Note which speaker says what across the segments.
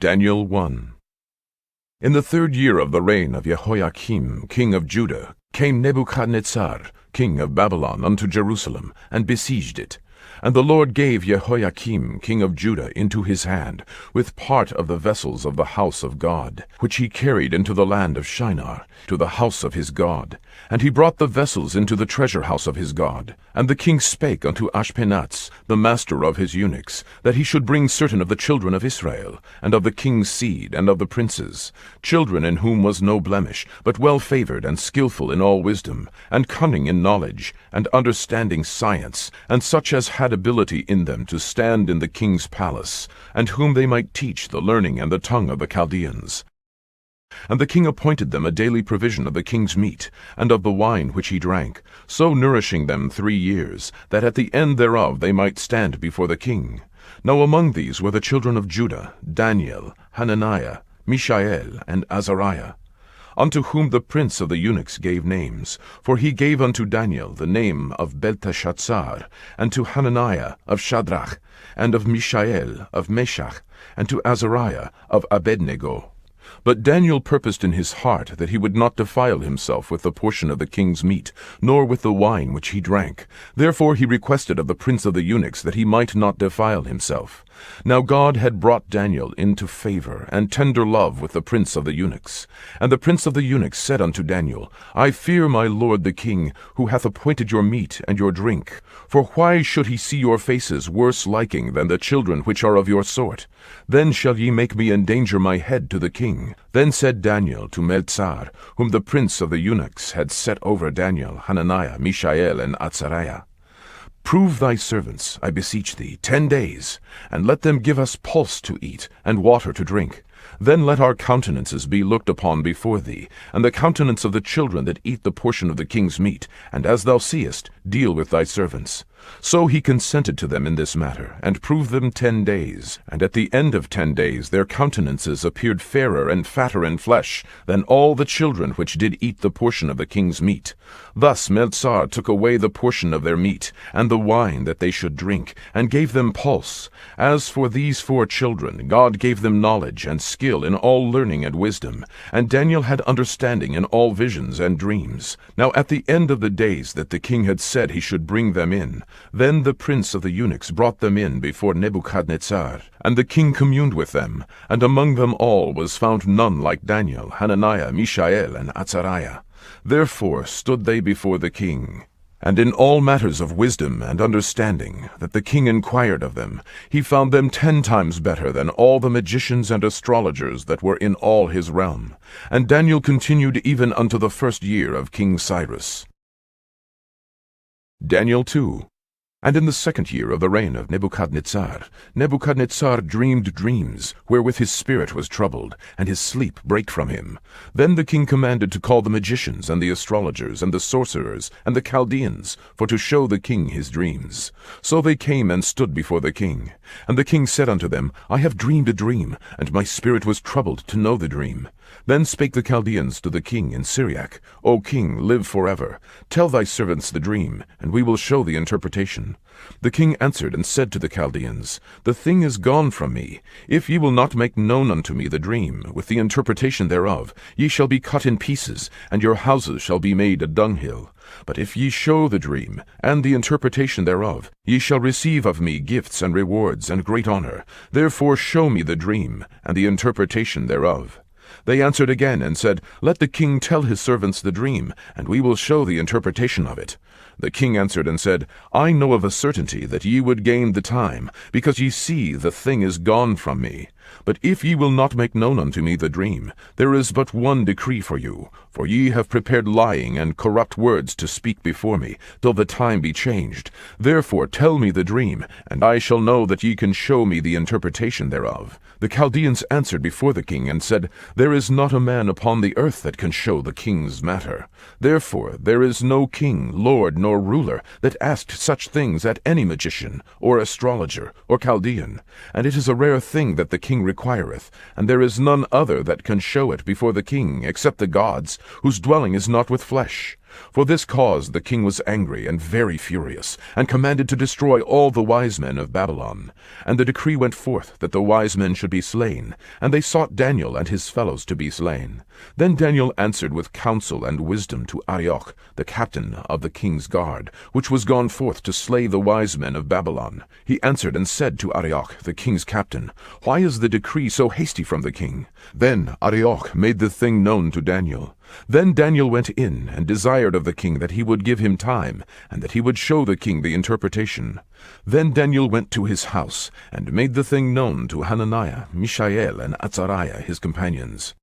Speaker 1: Daniel 1. In the 3rd year of the reign of Jehoiakim, king of Judah, came Nebuchadnezzar, king of Babylon, unto Jerusalem, and besieged it. And the Lord gave Jehoiakim, king of Judah, into his hand, with part of the vessels of the house of God, which he carried into the land of Shinar, to the house of his God. And he brought the vessels into the treasure house of his God. And the king spake unto Ashpenaz, the master of his eunuchs, that he should bring certain of the children of Israel, and of the king's seed, and of the princes, children in whom was no blemish, but well-favored, and skillful in all wisdom, and cunning in knowledge, and understanding science, and such as had ability in them to stand in the king's palace, and whom they might teach the learning and the tongue of the Chaldeans. And the king appointed them a daily provision of the king's meat, and of the wine which he drank, so nourishing them 3 years, that at the end thereof they might stand before the king. Now among these were the children of Judah, Daniel, Hananiah, Mishael, and Azariah, unto whom the prince of the eunuchs gave names. For he gave unto Daniel the name of Belteshazzar, and to Hananiah of Shadrach, and of Mishael of Meshach, and to Azariah of Abednego. But Daniel purposed in his heart that he would not defile himself with the portion of the king's meat, nor with the wine which he drank. Therefore he requested of the prince of the eunuchs that he might not defile himself. Now God had brought Daniel into favor and tender love with the prince of the eunuchs. And the prince of the eunuchs said unto Daniel, I fear my lord the king, who hath appointed your meat and your drink. For why should he see your faces worse liking than the children which are of your sort? Then shall ye make me endanger my head to the king. Then said Daniel to Melzar, whom the prince of the eunuchs had set over Daniel, Hananiah, Mishael, and Azariah, Prove thy servants, I beseech thee, 10 days, and let them give us pulse to eat, and water to drink. Then let our countenances be looked upon before thee, and the countenance of the children that eat the portion of the king's meat, and as thou seest, deal with thy servants. So he consented to them in this matter, and proved them 10 days. And at the end of 10 days their countenances appeared fairer and fatter in flesh than all the children which did eat the portion of the king's meat. Thus Melzar took away the portion of their meat, and the wine that they should drink, and gave them pulse. As for these 4 children, God gave them knowledge and skill in all learning and wisdom, and Daniel had understanding in all visions and dreams. Now at the end of the days that the king had said he should bring them in, then the prince of the eunuchs brought them in before Nebuchadnezzar, and the king communed with them, and among them all was found none like Daniel, Hananiah, Mishael, and Azariah. Therefore stood they before the king. And in all matters of wisdom and understanding that the king inquired of them, he found them 10 times better than all the magicians and astrologers that were in all his realm. And Daniel continued even unto the 1st year of King Cyrus. Daniel 2. And in the 2nd year of the reign of Nebuchadnezzar, Nebuchadnezzar dreamed dreams, wherewith his spirit was troubled, and his sleep brake from him. Then the king commanded to call the magicians, and the astrologers, and the sorcerers, and the Chaldeans, for to show the king his dreams. So they came and stood before the king. And the king said unto them, I have dreamed a dream, and my spirit was troubled to know the dream. Then spake the Chaldeans to the king in Syriac, O king, live forever. Tell thy servants the dream, and we will show the interpretation. The king answered and said to the Chaldeans, The thing is gone from me. If ye will not make known unto me the dream, with the interpretation thereof, ye shall be cut in pieces, and your houses shall be made a dunghill. But if ye show the dream, and the interpretation thereof, ye shall receive of me gifts and rewards and great honor. Therefore show me the dream, and the interpretation thereof. They answered again and said, Let the king tell his servants the dream, and we will show the interpretation of it. The king answered and said, I know of a certainty that ye would gain the time, because ye see the thing is gone from me. But if ye will not make known unto me the dream, there is but one decree for you, for ye have prepared lying and corrupt words to speak before me, till the time be changed. Therefore tell me the dream, and I shall know that ye can show me the interpretation thereof. The Chaldeans answered before the king, and said, There is not a man upon the earth that can show the king's matter. Therefore there is no king, lord, nor ruler, that asked such things at any magician, or astrologer, or Chaldean. And it is a rare thing that the king requireth, and there is none other that can show it before the king, except the gods, whose dwelling is not with flesh. For this cause the king was angry and very furious, and commanded to destroy all the wise men of Babylon. And the decree went forth that the wise men should be slain, and they sought Daniel and his fellows to be slain. Then Daniel answered with counsel and wisdom to Arioch, the captain of the king's guard, which was gone forth to slay the wise men of Babylon. He answered and said to Arioch, the king's captain, Why is the decree so hasty from the king? Then Arioch made the thing known to Daniel. Then Daniel went in and desired of the king that he would give him time, and that he would show the king the interpretation. Then Daniel went to his house, and made the thing known to Hananiah, Mishael, and Azariah his companions,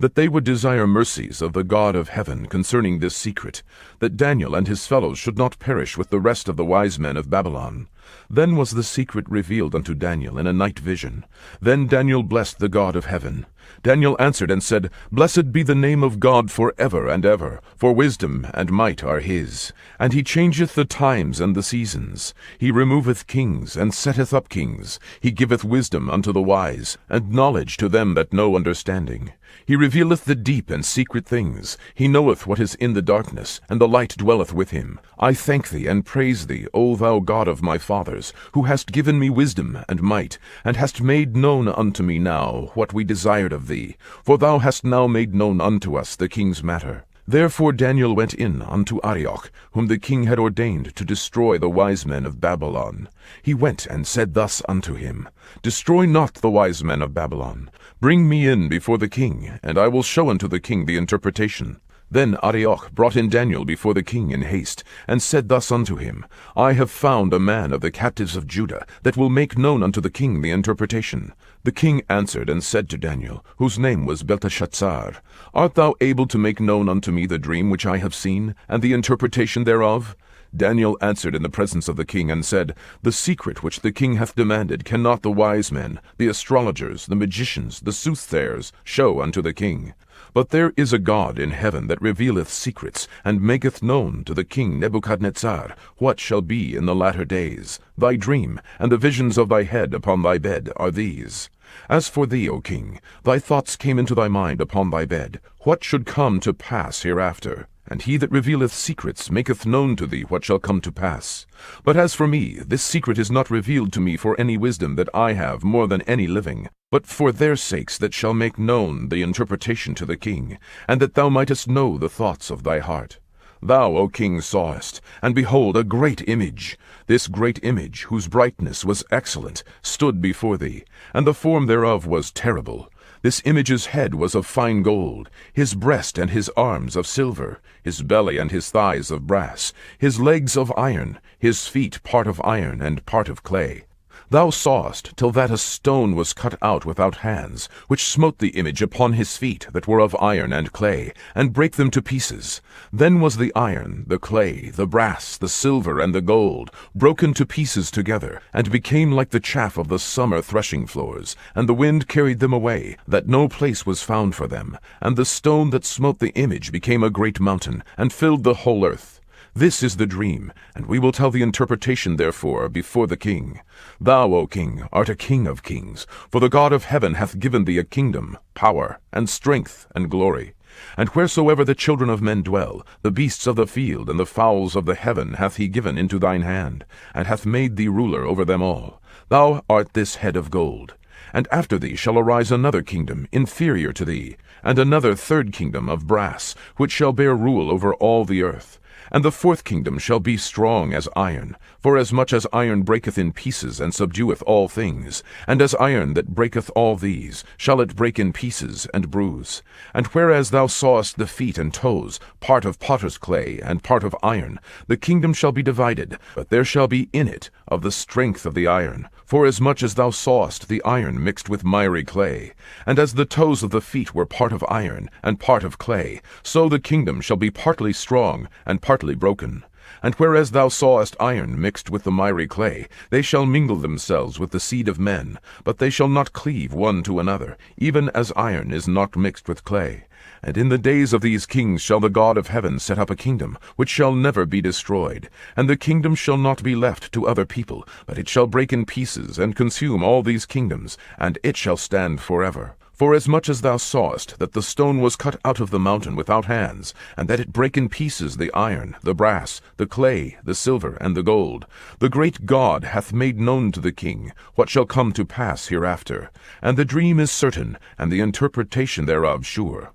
Speaker 1: that they would desire mercies of the God of heaven concerning this secret, that Daniel and his fellows should not perish with the rest of the wise men of Babylon. Then was the secret revealed unto Daniel in a night vision. Then Daniel blessed the God of heaven. Daniel answered and said, Blessed be the name of God for ever and ever, for wisdom and might are his. And he changeth the times and the seasons. He removeth kings, and setteth up kings. He giveth wisdom unto the wise, and knowledge to them that know understanding. He revealeth the deep and secret things. He knoweth what is in the darkness, and the light dwelleth with him. I thank thee and praise thee, O thou God of my fathers, who hast given me wisdom and might, and hast made known unto me now what we desired of thee. For thou hast now made known unto us the king's matter. Therefore Daniel went in unto Arioch, whom the king had ordained to destroy the wise men of Babylon. He went and said thus unto him, Destroy not the wise men of Babylon. Bring me in before the king, and I will show unto the king the interpretation. Then Arioch brought in Daniel before the king in haste, and said thus unto him, I have found a man of the captives of Judah, that will make known unto the king the interpretation. The king answered and said to Daniel, whose name was Belteshazzar, Art thou able to make known unto me the dream which I have seen, and the interpretation thereof? Daniel answered in the presence of the king, and said, The secret which the king hath demanded cannot the wise men, the astrologers, the magicians, the soothsayers, show unto the king. But there is a God in heaven that revealeth secrets, and maketh known to the king Nebuchadnezzar what shall be in the latter days. Thy dream, and the visions of thy head upon thy bed, are these. As for thee, O king, thy thoughts came into thy mind upon thy bed, what should come to pass hereafter. And he that revealeth secrets maketh known to thee what shall come to pass. But as for me, this secret is not revealed to me for any wisdom that I have more than any living, but for their sakes that shall make known the interpretation to the king, and that thou mightest know the thoughts of thy heart. Thou, O king, sawest, and behold, a great image. This great image, whose brightness was excellent, stood before thee, and the form thereof was terrible. This image's head was of fine gold, his breast and his arms of silver, his belly and his thighs of brass, his legs of iron, his feet part of iron and part of clay. Thou sawest till that a stone was cut out without hands, which smote the image upon his feet that were of iron and clay, and brake them to pieces. Then was the iron, the clay, the brass, the silver, and the gold broken to pieces together, and became like the chaff of the summer threshing floors, and the wind carried them away, that no place was found for them. And the stone that smote the image became a great mountain, and filled the whole earth. This is the dream, and we will tell the interpretation therefore before the king. Thou, O king, art a king of kings, for the God of heaven hath given thee a kingdom, power, and strength, and glory. And wheresoever the children of men dwell, the beasts of the field and the fowls of the heaven hath he given into thine hand, and hath made thee ruler over them all. Thou art this head of gold. And after thee shall arise another kingdom inferior to thee, and another third kingdom of brass, which shall bear rule over all the earth. And the fourth kingdom shall be strong as iron, for as much as iron breaketh in pieces and subdueth all things, and as iron that breaketh all these, shall it break in pieces and bruise. And whereas thou sawest the feet and toes, part of potter's clay and part of iron, the kingdom shall be divided, but there shall be in it of the strength of the iron, for as much as thou sawest the iron mixed with miry clay. And as the toes of the feet were part of iron and part of clay, so the kingdom shall be partly strong and partly broken. And whereas thou sawest iron mixed with the miry clay, they shall mingle themselves with the seed of men, but they shall not cleave one to another, even as iron is not mixed with clay. And in the days of these kings shall the God of heaven set up a kingdom, which shall never be destroyed. And the kingdom shall not be left to other people, but it shall break in pieces and consume all these kingdoms, and it shall stand forever. Forasmuch as thou sawest that the stone was cut out of the mountain without hands, and that it brake in pieces the iron, the brass, the clay, the silver, and the gold, the great God hath made known to the king what shall come to pass hereafter. And the dream is certain, and the interpretation thereof sure.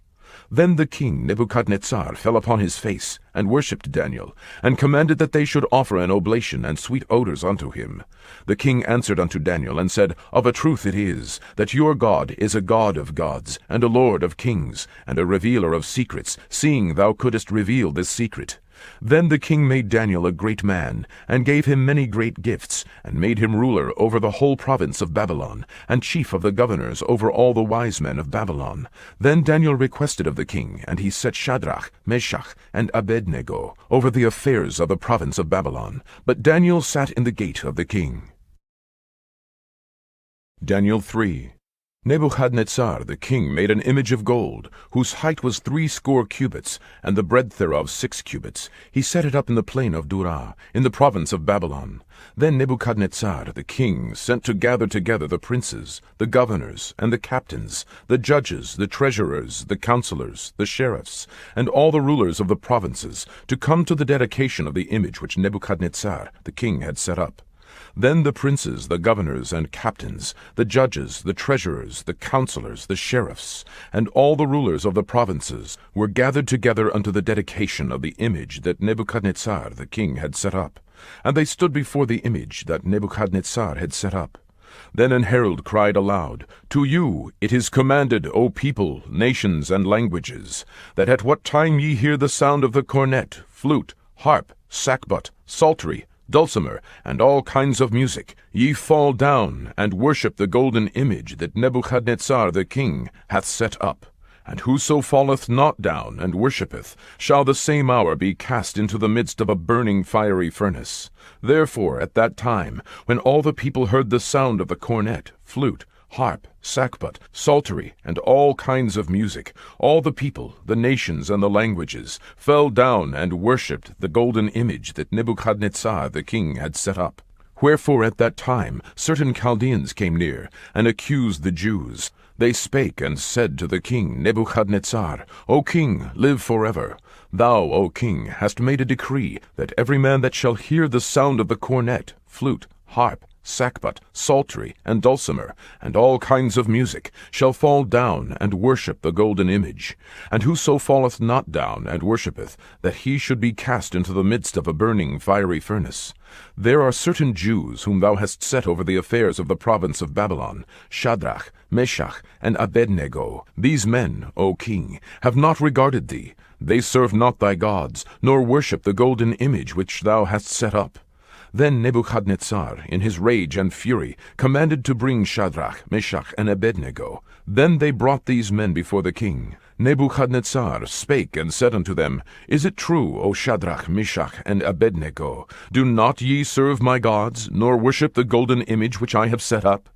Speaker 1: Then the king Nebuchadnezzar fell upon his face, and worshipped Daniel, and commanded that they should offer an oblation and sweet odors unto him. The king answered unto Daniel, and said, Of a truth it is, that your God is a God of gods, and a Lord of kings, and a revealer of secrets, seeing thou couldest reveal this secret. Then the king made Daniel a great man, and gave him many great gifts, and made him ruler over the whole province of Babylon, and chief of the governors over all the wise men of Babylon. Then Daniel requested of the king, and he set Shadrach, Meshach, and Abednego over the affairs of the province of Babylon. But Daniel sat in the gate of the king. Daniel 3. Nebuchadnezzar the king made an image of gold, whose height was 60 cubits, and the breadth thereof 6 cubits. He set it up in the plain of Dura, in the province of Babylon. Then Nebuchadnezzar the king sent to gather together the princes, the governors, and the captains, the judges, the treasurers, the counselors, the sheriffs, and all the rulers of the provinces, to come to the dedication of the image which Nebuchadnezzar the king had set up. Then the princes, the governors, and captains, the judges, the treasurers, the counselors, the sheriffs, and all the rulers of the provinces were gathered together unto the dedication of the image that Nebuchadnezzar the king had set up. And they stood before the image that Nebuchadnezzar had set up. Then an herald cried aloud, To you it is commanded, O people, nations, and languages, that at what time ye hear the sound of the cornet, flute, harp, sackbut, psaltery, dulcimer, and all kinds of music, ye fall down and worship the golden image that Nebuchadnezzar the king hath set up. And whoso falleth not down and worshippeth shall the same hour be cast into the midst of a burning fiery furnace. Therefore at that time, when all the people heard the sound of the cornet, flute, harp, sackbut, psaltery, and all kinds of music, all the people, the nations, and the languages fell down and worshipped the golden image that Nebuchadnezzar the king had set up. Wherefore at that time certain Chaldeans came near, and accused the Jews. They spake and said to the king Nebuchadnezzar, O king, live forever. Thou, O king, hast made a decree that every man that shall hear the sound of the cornet, flute, harp, sackbut, psaltery, and dulcimer, and all kinds of music, shall fall down and worship the golden image. And whoso falleth not down and worshippeth, that he should be cast into the midst of a burning fiery furnace. There are certain Jews whom thou hast set over the affairs of the province of Babylon, Shadrach, Meshach, and Abednego. These men, O king, have not regarded thee. They serve not thy gods, nor worship the golden image which thou hast set up. Then Nebuchadnezzar, in his rage and fury, commanded to bring Shadrach, Meshach, and Abednego. Then they brought these men before the king. Nebuchadnezzar spake and said unto them, Is it true, O Shadrach, Meshach, and Abednego? Do not ye serve my gods, nor worship the golden image which I have set up?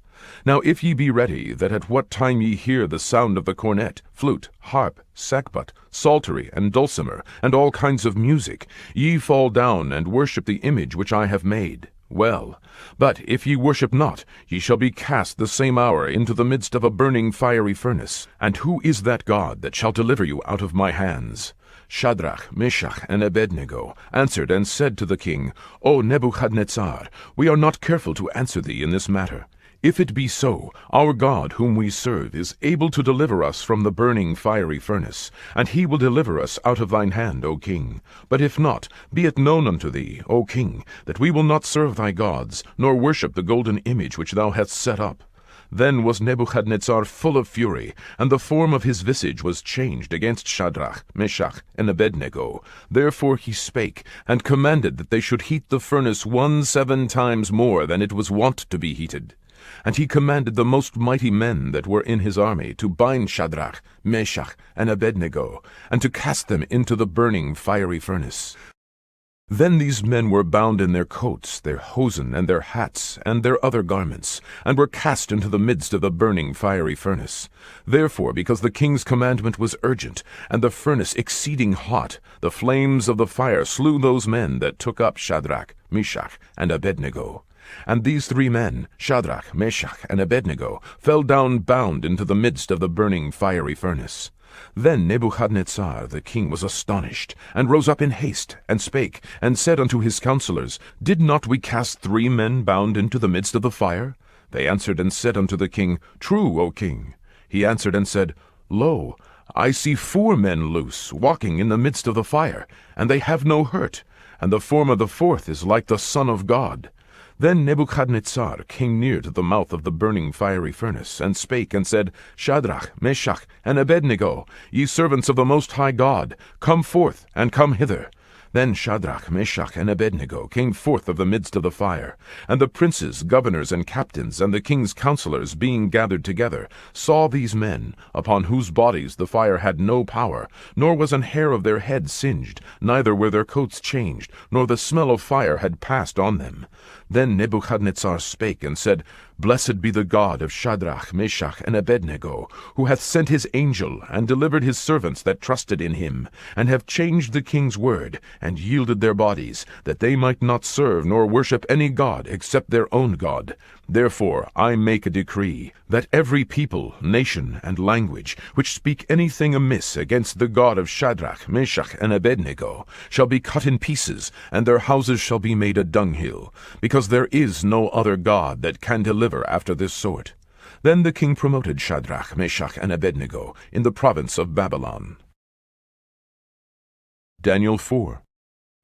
Speaker 1: Now if ye be ready, that at what time ye hear the sound of the cornet, flute, harp, sackbut, psaltery, and dulcimer, and all kinds of music, ye fall down and worship the image which I have made. Well, but if ye worship not, ye shall be cast the same hour into the midst of a burning fiery furnace. And who is that God that shall deliver you out of my hands? Shadrach, Meshach, and Abednego answered and said to the king, O Nebuchadnezzar, we are not careful to answer thee in this matter. If it be so, our God whom we serve is able to deliver us from the burning fiery furnace, and he will deliver us out of thine hand, O king. But if not, be it known unto thee, O king, that we will not serve thy gods, nor worship the golden image which thou hast set up. Then was Nebuchadnezzar full of fury, and the form of his visage was changed against Shadrach, Meshach, and Abednego. Therefore he spake, and commanded that they should heat the furnace 17 times more than it was wont to be heated. And he commanded the most mighty men that were in his army to bind Shadrach, Meshach, and Abednego, and to cast them into the burning fiery furnace. Then these men were bound in their coats, their hosen, and their hats, and their other garments, and were cast into the midst of the burning fiery furnace. Therefore, because the king's commandment was urgent, and the furnace exceeding hot, the flames of the fire slew those men that took up Shadrach, Meshach, and Abednego. And these 3 men, Shadrach, Meshach, and Abednego, fell down bound into the midst of the burning fiery furnace. Then Nebuchadnezzar the king was astonished, and rose up in haste, and spake, and said unto his counselors, Did not we cast 3 men bound into the midst of the fire? They answered and said unto the king, True, O king. He answered and said, Lo, I see 4 men loose, walking in the midst of the fire, and they have no hurt, and the form of the 4th is like the Son of God. Then Nebuchadnezzar came near to the mouth of the burning fiery furnace, and spake and said, Shadrach, Meshach, and Abednego, ye servants of the Most High God, come forth, and come hither. Then Shadrach, Meshach, and Abednego came forth of the midst of the fire. And the princes, governors, and captains, and the king's counselors, being gathered together, saw these men, upon whose bodies the fire had no power, nor was an hair of their head singed, neither were their coats changed, nor the smell of fire had passed on them. Then Nebuchadnezzar spake and said, Blessed be the God of Shadrach, Meshach, and Abednego, who hath sent his angel, and delivered his servants that trusted in him, and have changed the king's word, and yielded their bodies, that they might not serve nor worship any god except their own God. Therefore I make a decree, that every people, nation, and language, which speak anything amiss against the God of Shadrach, Meshach, and Abednego, shall be cut in pieces, and their houses shall be made a dunghill, because there is no other God that can deliver after this sort. Then the king promoted Shadrach, Meshach, and Abednego in the province of Babylon. Daniel 4.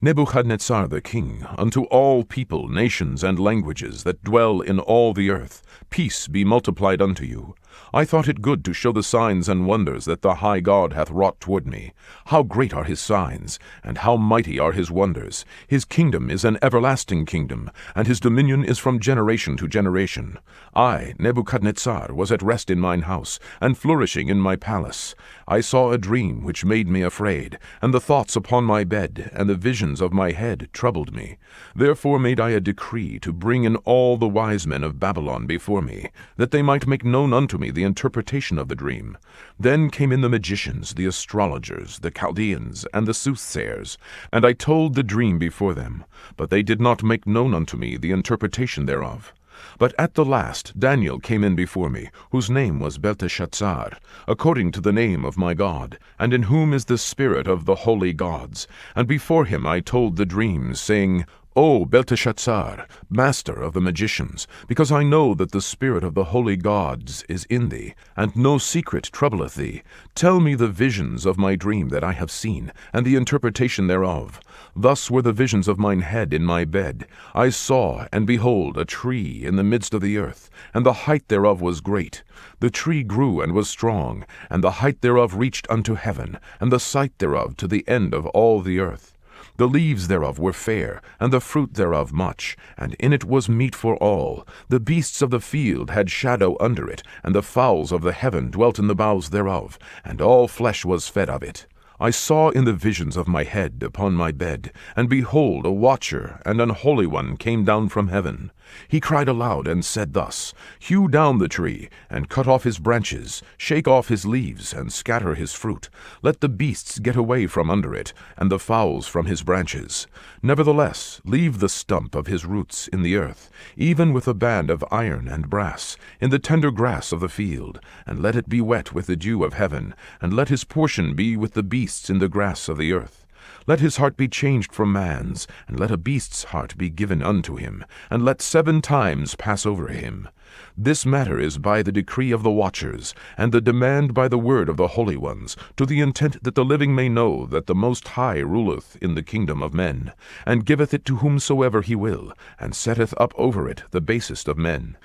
Speaker 1: Nebuchadnezzar the king, unto all people, nations, and languages that dwell in all the earth, peace be multiplied unto you. I thought it good to show the signs and wonders that the high God hath wrought toward me. How great are his signs, and how mighty are his wonders! His kingdom is an everlasting kingdom, and his dominion is from generation to generation. I, Nebuchadnezzar, was at rest in mine house, and flourishing in my palace. I saw a dream which made me afraid, and the thoughts upon my bed, and the visions of my head troubled me. Therefore made I a decree to bring in all the wise men of Babylon before me, that they might make known unto me the interpretation of the dream. Then came in the magicians, the astrologers, the Chaldeans, and the soothsayers, and I told the dream before them, but they did not make known unto me the interpretation thereof. But at the last Daniel came in before me, whose name was Belteshazzar, according to the name of my God, and in whom is the spirit of the holy gods. And before him I told the dreams, saying, O Belteshazzar, master of the magicians, because I know that the spirit of the holy gods is in thee, and no secret troubleth thee, tell me the visions of my dream that I have seen, and the interpretation thereof. Thus were the visions of mine head in my bed. I saw, and behold, a tree in the midst of the earth, and the height thereof was great. The tree grew and was strong, and the height thereof reached unto heaven, and the sight thereof to the end of all the earth. The leaves thereof were fair, and the fruit thereof much, and in it was meat for all. The beasts of the field had shadow under it, and the fowls of the heaven dwelt in the boughs thereof, and all flesh was fed of it. I saw in the visions of my head upon my bed, and behold, a watcher and an holy one came down from heaven. He cried aloud and said thus, Hew down the tree, and cut off his branches, shake off his leaves, and scatter his fruit. Let the beasts get away from under it, and the fowls from his branches. Nevertheless, leave the stump of his roots in the earth, even with a band of iron and brass, in the tender grass of the field, and let it be wet with the dew of heaven, and let his portion be with the beasts in the grass of the earth. Let his heart be changed from man's, and let a beast's heart be given unto him, and let 7 times pass over him. This matter is by the decree of the watchers, and the demand by the word of the holy ones, to the intent that the living may know that the Most High ruleth in the kingdom of men, and giveth it to whomsoever he will, and setteth up over it the basest of men.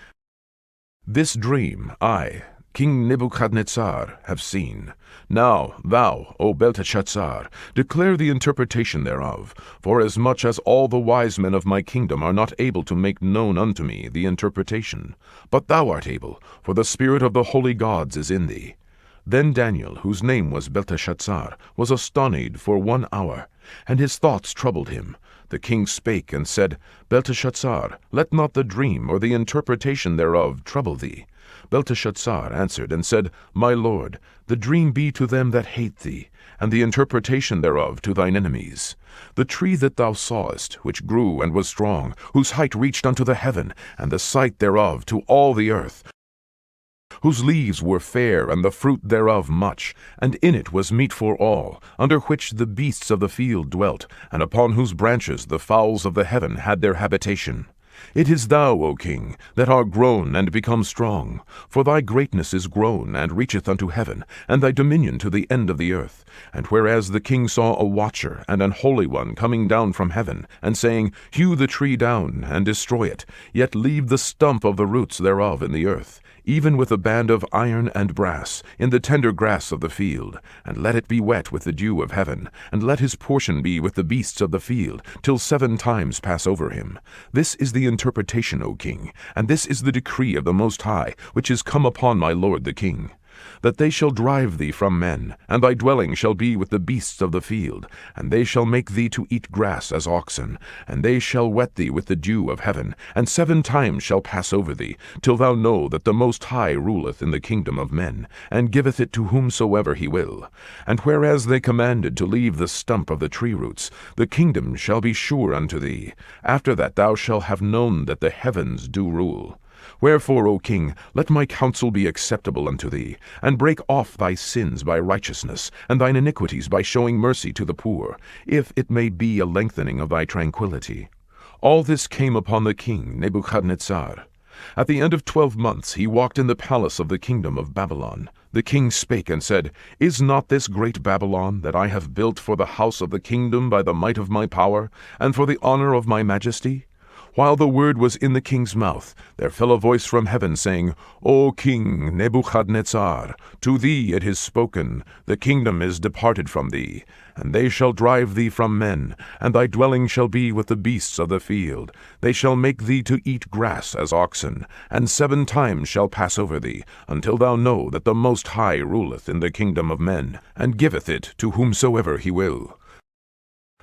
Speaker 1: This dream I, King Nebuchadnezzar, have seen. Now thou, O Belteshazzar, declare the interpretation thereof, forasmuch as all the wise men of my kingdom are not able to make known unto me the interpretation. But thou art able, for the spirit of the holy gods is in thee. Then Daniel, whose name was Belteshazzar, was astonied for 1 hour, and his thoughts troubled him. The king spake and said, Belteshazzar, let not the dream or the interpretation thereof trouble thee. Belteshazzar answered and said, My lord, the dream be to them that hate thee, and the interpretation thereof to thine enemies. The tree that thou sawest, which grew and was strong, whose height reached unto the heaven, and the sight thereof to all the earth, whose leaves were fair, and the fruit thereof much, and in it was meat for all, under which the beasts of the field dwelt, and upon whose branches the fowls of the heaven had their habitation. It is thou, O king, that art grown and become strong, for thy greatness is grown and reacheth unto heaven, and thy dominion to the end of the earth. And whereas the king saw a watcher and an holy one coming down from heaven, and saying, Hew the tree down, and destroy it, yet leave the stump of the roots thereof in the earth, even with a band of iron and brass, in the tender grass of the field, and let it be wet with the dew of heaven, and let his portion be with the beasts of the field, till 7 times pass over him. This is the interpretation, O king, and this is the decree of the Most High, which is come upon my lord the king. That they shall drive thee from men, and thy dwelling shall be with the beasts of the field, and they shall make thee to eat grass as oxen, and they shall wet thee with the dew of heaven, and 7 times shall pass over thee, till thou know that the Most High ruleth in the kingdom of men, and giveth it to whomsoever he will. And whereas they commanded to leave the stump of the tree roots, the kingdom shall be sure unto thee. After that thou shalt have known that the heavens do rule. Wherefore, O king, let my counsel be acceptable unto thee, and break off thy sins by righteousness, and thine iniquities by showing mercy to the poor, if it may be a lengthening of thy tranquillity. All this came upon the king Nebuchadnezzar. At the end of 12 months he walked in the palace of the kingdom of Babylon. The king spake and said, Is not this great Babylon, that I have built for the house of the kingdom by the might of my power, and for the honor of my majesty? While the word was in the king's mouth, there fell a voice from heaven, saying, O king Nebuchadnezzar, to thee it is spoken, the kingdom is departed from thee, and they shall drive thee from men, and thy dwelling shall be with the beasts of the field. They shall make thee to eat grass as oxen, and 7 times shall pass over thee, until thou know that the Most High ruleth in the kingdom of men, and giveth it to whomsoever he will.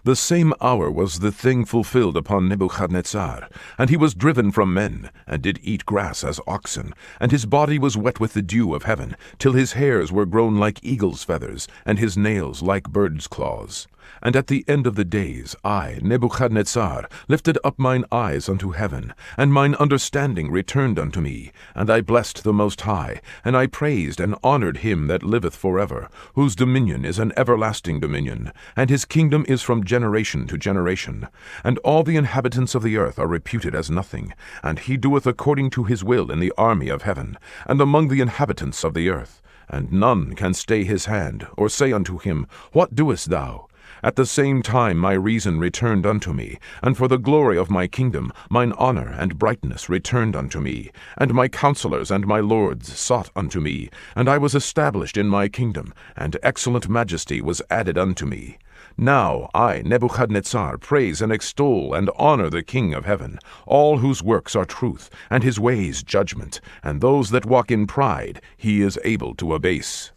Speaker 1: The same hour was the thing fulfilled upon Nebuchadnezzar, and he was driven from men, and did eat grass as oxen, and his body was wet with the dew of heaven, till his hairs were grown like eagle's feathers, and his nails like birds' claws. And at the end of the days, I, Nebuchadnezzar, lifted up mine eyes unto heaven, and mine understanding returned unto me, and I blessed the Most High, and I praised and honored him that liveth forever, whose dominion is an everlasting dominion, and his kingdom is from generation to generation. And all the inhabitants of the earth are reputed as nothing, and he doeth according to his will in the army of heaven, and among the inhabitants of the earth. And none can stay his hand, or say unto him, What doest thou? At the same time my reason returned unto me, and for the glory of my kingdom mine honor and brightness returned unto me, and my counselors and my lords sought unto me, and I was established in my kingdom, and excellent majesty was added unto me. Now I, Nebuchadnezzar, praise and extol and honor the King of heaven, all whose works are truth, and his ways judgment, and those that walk in pride he is able to abase.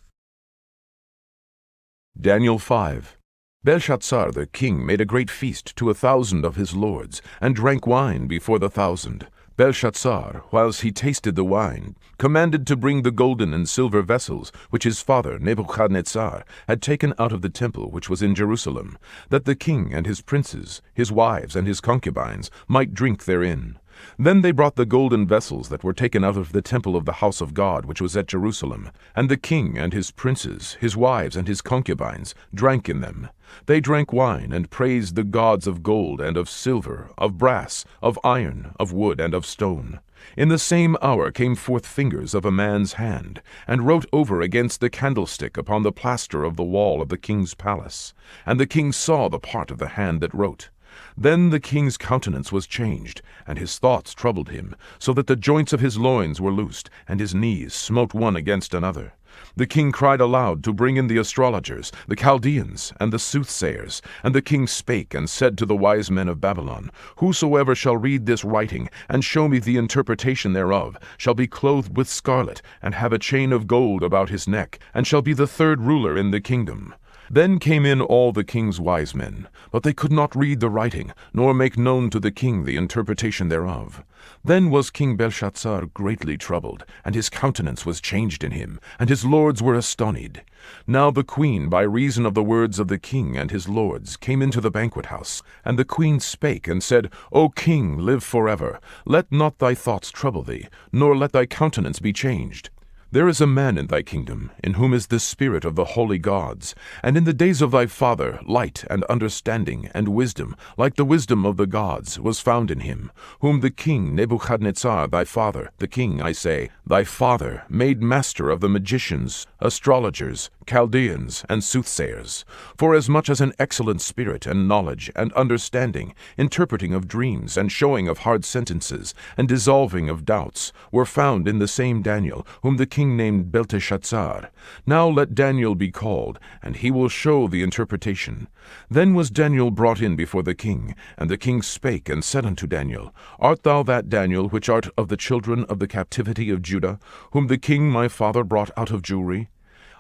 Speaker 1: Daniel 5. Belshazzar the king made a great feast to 1,000 of his lords, and drank wine before the 1,000. Belshazzar, whilst he tasted the wine, commanded to bring the golden and silver vessels which his father Nebuchadnezzar had taken out of the temple which was in Jerusalem, that the king and his princes, his wives and his concubines, might drink therein. Then they brought the golden vessels that were taken out of the temple of the house of God which was at Jerusalem, and the king and his princes, his wives and his concubines, drank in them. They drank wine, and praised the gods of gold and of silver, of brass, of iron, of wood, and of stone. In the same hour came forth fingers of a man's hand, and wrote over against the candlestick upon the plaster of the wall of the king's palace. And the king saw the part of the hand that wrote. Then the king's countenance was changed, and his thoughts troubled him, so that the joints of his loins were loosed, and his knees smote one against another. The king cried aloud to bring in the astrologers, the Chaldeans, and the soothsayers. And the king spake and said to the wise men of Babylon, Whosoever shall read this writing, and show me the interpretation thereof, shall be clothed with scarlet, and have a chain of gold about his neck, and shall be the 3rd ruler in the kingdom. Then came in all the king's wise men, but they could not read the writing, nor make known to the king the interpretation thereof. Then was King Belshazzar greatly troubled, and his countenance was changed in him, and his lords were astonied. Now the queen, by reason of the words of the king and his lords, came into the banquet house. And the queen spake, and said, O king, live forever. Let not thy thoughts trouble thee, nor let thy countenance be changed. There is a man in thy kingdom, in whom is the spirit of the holy gods. And in the days of thy father light and understanding and wisdom, like the wisdom of the gods, was found in him, whom the king Nebuchadnezzar thy father, the king, I say, thy father, made master of the magicians, astrologers, Chaldeans, and soothsayers, forasmuch as an excellent spirit and knowledge and understanding, interpreting of dreams and showing of hard sentences and dissolving of doubts, were found in the same Daniel, whom the king named Belteshazzar. Now let Daniel be called, and he will show the interpretation. Then was Daniel brought in before the king, and the king spake and said unto Daniel, Art thou that Daniel which art of the children of the captivity of Judah, whom the king my father brought out of Jewry?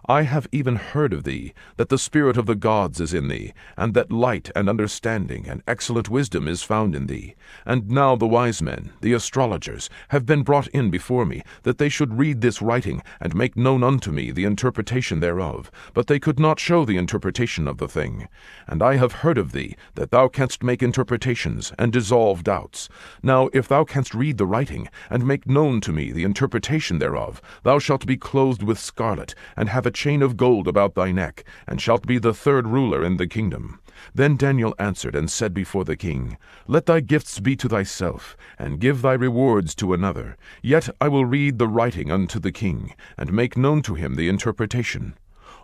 Speaker 1: I have even heard of thee, that the spirit of the gods is in thee, and that light and understanding and excellent wisdom is found in thee. And now the wise men, the astrologers, have been brought in before me, that they should read this writing, and make known unto me the interpretation thereof. But they could not show the interpretation of the thing. And I have heard of thee, that thou canst make interpretations, and dissolve doubts. Now if thou canst read the writing, and make known to me the interpretation thereof, thou shalt be clothed with scarlet, and have a chain of gold about thy neck, and shalt be the third ruler in the kingdom. Then Daniel answered and said before the king, Let thy gifts be to thyself, and give thy rewards to another. Yet I will read the writing unto the king, and make known to him the interpretation.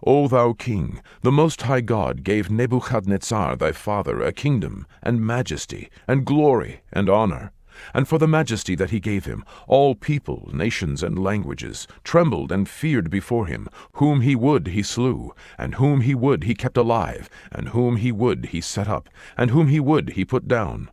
Speaker 1: O thou king, the Most High God gave Nebuchadnezzar thy father a kingdom, and majesty, and glory, and honor. And for the majesty that he gave him, all people, nations, and languages trembled and feared before him. Whom he would he slew, and whom he would he kept alive, and whom he would he set up, and whom he would he put down.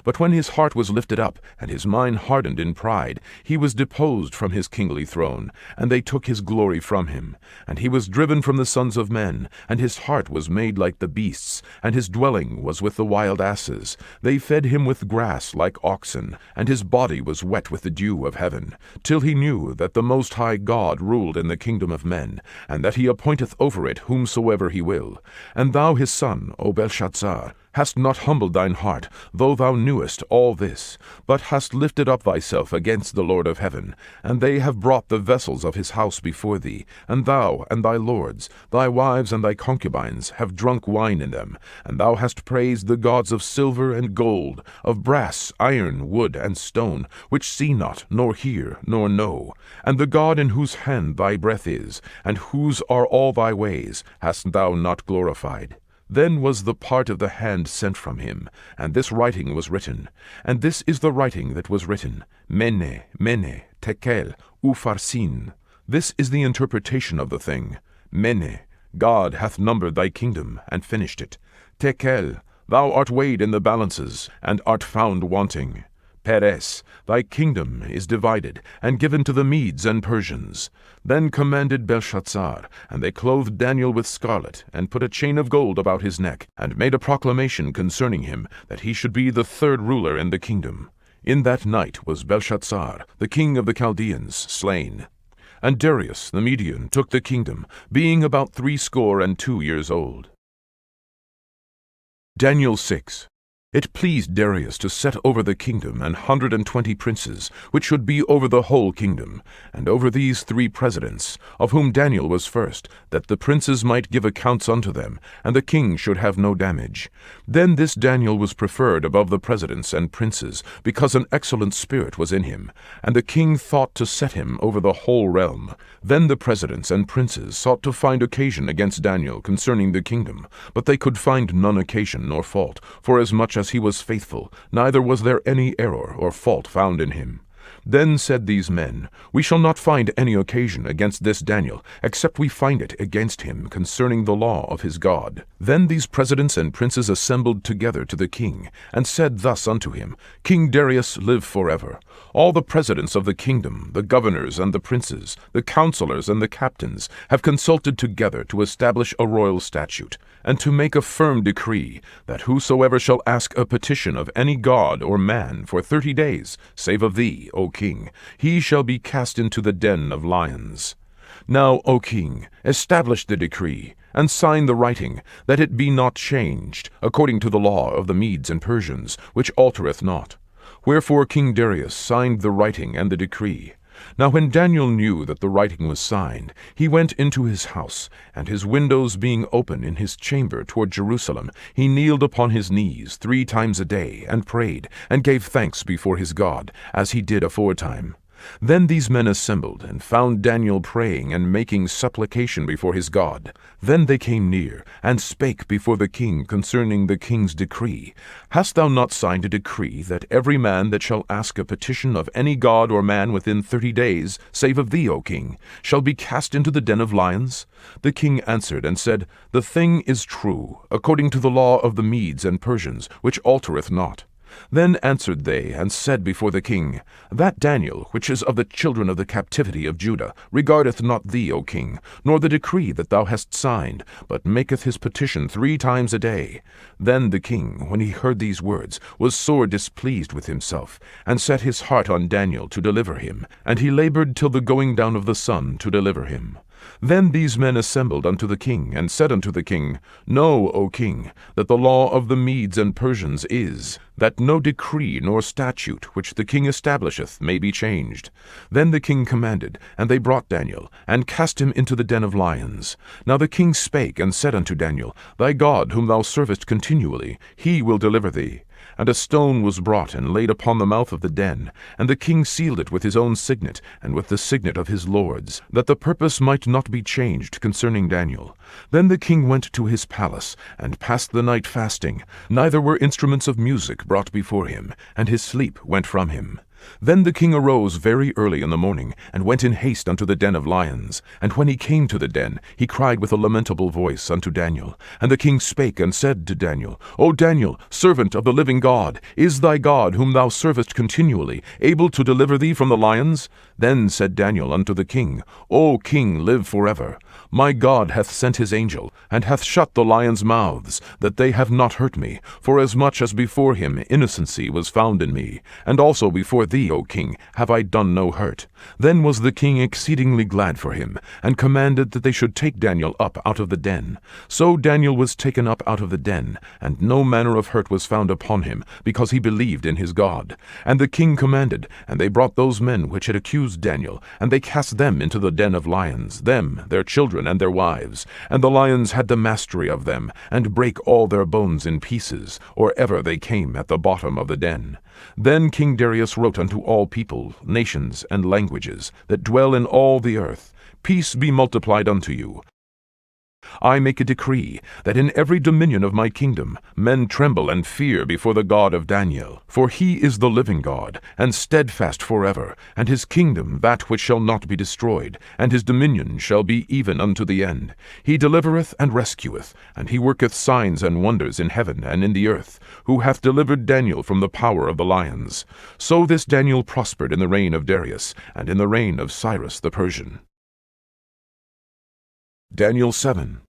Speaker 1: But when his heart was lifted up, and his mind hardened in pride, he was deposed from his kingly throne, and they took his glory from him. And he was driven from the sons of men, and his heart was made like the beasts, and his dwelling was with the wild asses. They fed him with grass like oxen, and his body was wet with the dew of heaven, till he knew that the Most High God ruled in the kingdom of men, and that he appointeth over it whomsoever he will. And thou his son, O Belshazzar, hast not humbled thine heart, though thou knewest all this, but hast lifted up thyself against the Lord of heaven. And they have brought the vessels of his house before thee, and thou and thy lords, thy wives and thy concubines, have drunk wine in them. And thou hast praised the gods of silver and gold, of brass, iron, wood, and stone, which see not, nor hear, nor know. And the God in whose hand thy breath is, and whose are all thy ways, hast thou not glorified. Then was the part of the hand sent from him, and this writing was written. And this is the writing that was written, Mene, Mene, Tekel, Upharsin. This is the interpretation of the thing. Mene, God hath numbered thy kingdom, and finished it. Tekel, thou art weighed in the balances, and art found wanting. Peres, thy kingdom is divided, and given to the Medes and Persians. Then commanded Belshazzar, and they clothed Daniel with scarlet, and put a chain of gold about his neck, and made a proclamation concerning him, that he should be the third ruler in the kingdom. In that night was Belshazzar, the king of the Chaldeans, slain. And Darius the Median took the kingdom, being about 62 years old. Daniel 6. It pleased Darius to set over the kingdom 120 princes, which should be over the whole kingdom, and over these 3 presidents, of whom Daniel was first, that the princes might give accounts unto them, and the king should have no damage. Then this Daniel was preferred above the presidents and princes, because an excellent spirit was in him, and the king thought to set him over the whole realm. Then the presidents and princes sought to find occasion against Daniel concerning the kingdom, but they could find none occasion nor fault, forasmuch as he was faithful, neither was there any error or fault found in him. Then said these men, We shall not find any occasion against this Daniel, except we find it against him concerning the law of his God. Then these presidents and princes assembled together to the king, and said thus unto him, King Darius, live forever. All the presidents of the kingdom, the governors and the princes, the counselors and the captains, have consulted together to establish a royal statute, and to make a firm decree, that whosoever shall ask a petition of any god or man for 30 days, save of thee, O king, he shall be cast into the den of lions. Now, O king, establish the decree, and sign the writing, that it be not changed, according to the law of the Medes and Persians, which altereth not. Wherefore King Darius signed the writing and the decree. Now when Daniel knew that the writing was signed, he went into his house, and his windows being open in his chamber toward Jerusalem, he kneeled upon his knees 3 times a day, and prayed, and gave thanks before his God, as he did aforetime. Then these men assembled, and found Daniel praying and making supplication before his God. Then they came near, and spake before the king concerning the king's decree. Hast thou not signed a decree, that every man that shall ask a petition of any god or man within 30 days, save of thee, O king, shall be cast into the den of lions? The king answered and said, The thing is true, according to the law of the Medes and Persians, which altereth not. Then answered they, and said before the king, That Daniel, which is of the children of the captivity of Judah, regardeth not thee, O king, nor the decree that thou hast signed, but maketh his petition 3 times a day. Then the king, when he heard these words, was sore displeased with himself, and set his heart on Daniel to deliver him, and he labored till the going down of the sun to deliver him. Then these men assembled unto the king, and said unto the king, Know, O king, that the law of the Medes and Persians is, that no decree nor statute which the king establisheth may be changed. Then the king commanded, and they brought Daniel, and cast him into the den of lions. Now the king spake and said unto Daniel, Thy God, whom thou servest continually, he will deliver thee. And a stone was brought and laid upon the mouth of the den, and the king sealed it with his own signet, and with the signet of his lords, that the purpose might not be changed concerning Daniel. Then the king went to his palace, and passed the night fasting, neither were instruments of music brought before him, and his sleep went from him. Then the king arose very early in the morning, and went in haste unto the den of lions. And when he came to the den, he cried with a lamentable voice unto Daniel. And the king spake and said to Daniel, O Daniel, servant of the living God, is thy God, whom thou servest continually, able to deliver thee from the lions? Then said Daniel unto the king, O king, live forever. My God hath sent his angel, and hath shut the lions' mouths, that they have not hurt me, forasmuch as before him innocency was found in me, and also before thee, O king, have I done no hurt. Then was the king exceedingly glad for him, and commanded that they should take Daniel up out of the den. So Daniel was taken up out of the den, and no manner of hurt was found upon him, because he believed in his God. And the king commanded, and they brought those men which had accused Daniel, and they cast them into the den of lions, them, their children, and their wives. And the lions had the mastery of them, and brake all their bones in pieces, or ever they came at the bottom of the den. Then King Darius wrote unto all people, nations, and languages, that dwell in all the earth, Peace be multiplied unto you. I make a decree, that in every dominion of my kingdom men tremble and fear before the God of Daniel. For he is the living God, and steadfast forever, and his kingdom that which shall not be destroyed, and his dominion shall be even unto the end. He delivereth and rescueth, and he worketh signs and wonders in heaven and in the earth, who hath delivered Daniel from the power of the lions. So this Daniel prospered in the reign of Darius, and in the reign of Cyrus the Persian. Daniel 7.